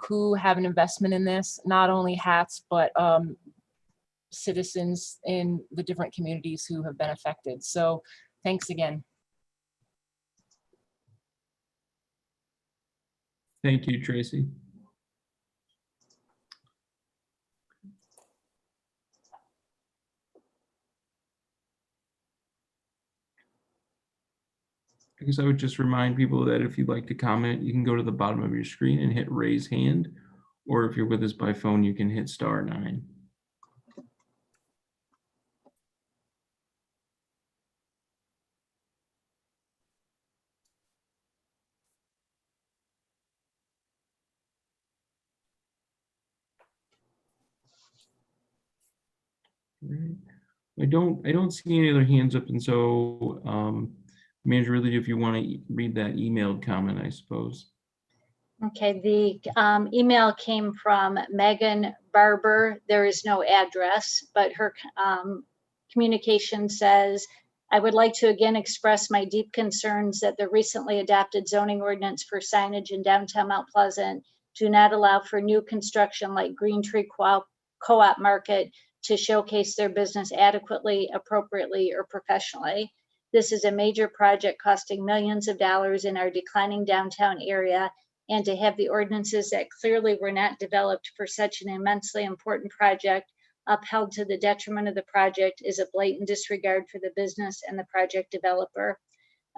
who have an investment in this, not only HATS, but citizens in the different communities who have been affected. So thanks again. Thank you, Tracy. I guess I would just remind people that if you'd like to comment, you can go to the bottom of your screen and hit raise hand, or if you're with us by phone, you can hit *9. Right. I don't see any other hands up, and so Manager Ridley, if you want to read that emailed comment, I suppose. Okay, the email came from Megan Barber. There is no address, but her communication says, I would like to again express my deep concerns that the recently adopted zoning ordinance for signage in downtown Mount Pleasant do not allow for new construction like Green Tree Co-op Market to showcase their business adequately, appropriately, or professionally. This is a major project costing millions of dollars in our declining downtown area, and to have the ordinances that clearly were not developed for such an immensely important project upheld to the detriment of the project is a blatant disregard for the business and the project developer.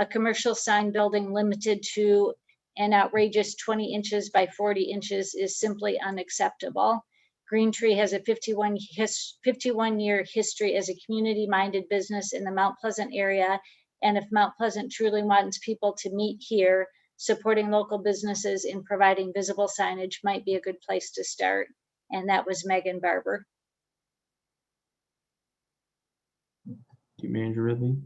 A commercial sign building limited to an outrageous 20 inches by 40 inches is simply unacceptable. Green Tree has a 51-year history as a community-minded business in the Mount Pleasant area, and if Mount Pleasant truly wants people to meet here, supporting local businesses in providing visible signage might be a good place to start. And that was Megan Barber. Thank you, Manager Ridley.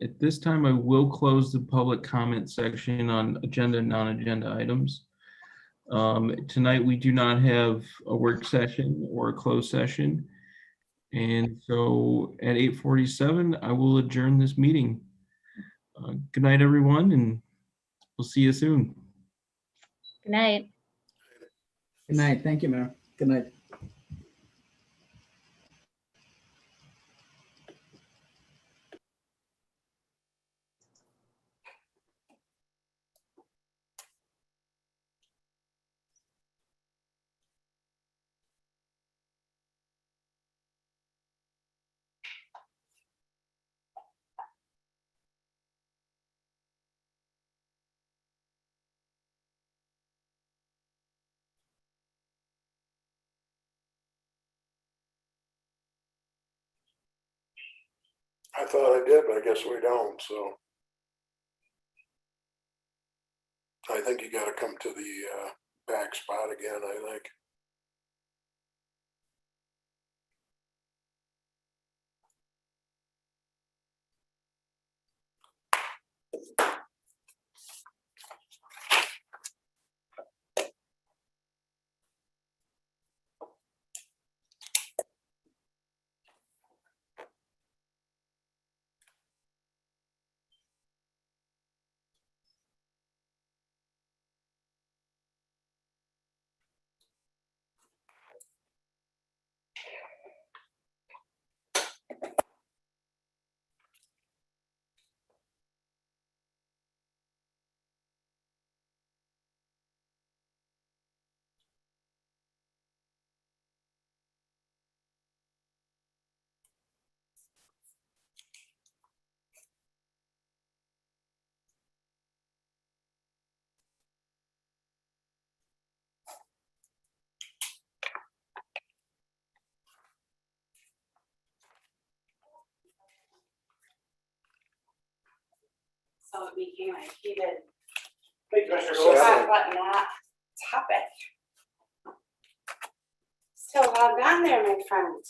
At this time, I will close the public comment section on agenda and non-agenda items. Tonight, we do not have a work session or a closed session. And so at 8:47, I will adjourn this meeting. Good night, everyone, and we'll see you soon. Good night. Good night. Thank you, Mayor. Good night. I thought I did, but I guess we don't, so. I think you gotta come to the back spot again, I think. So it became a heated Hey, Commissioner hot button topic. Still logged on there, my friend.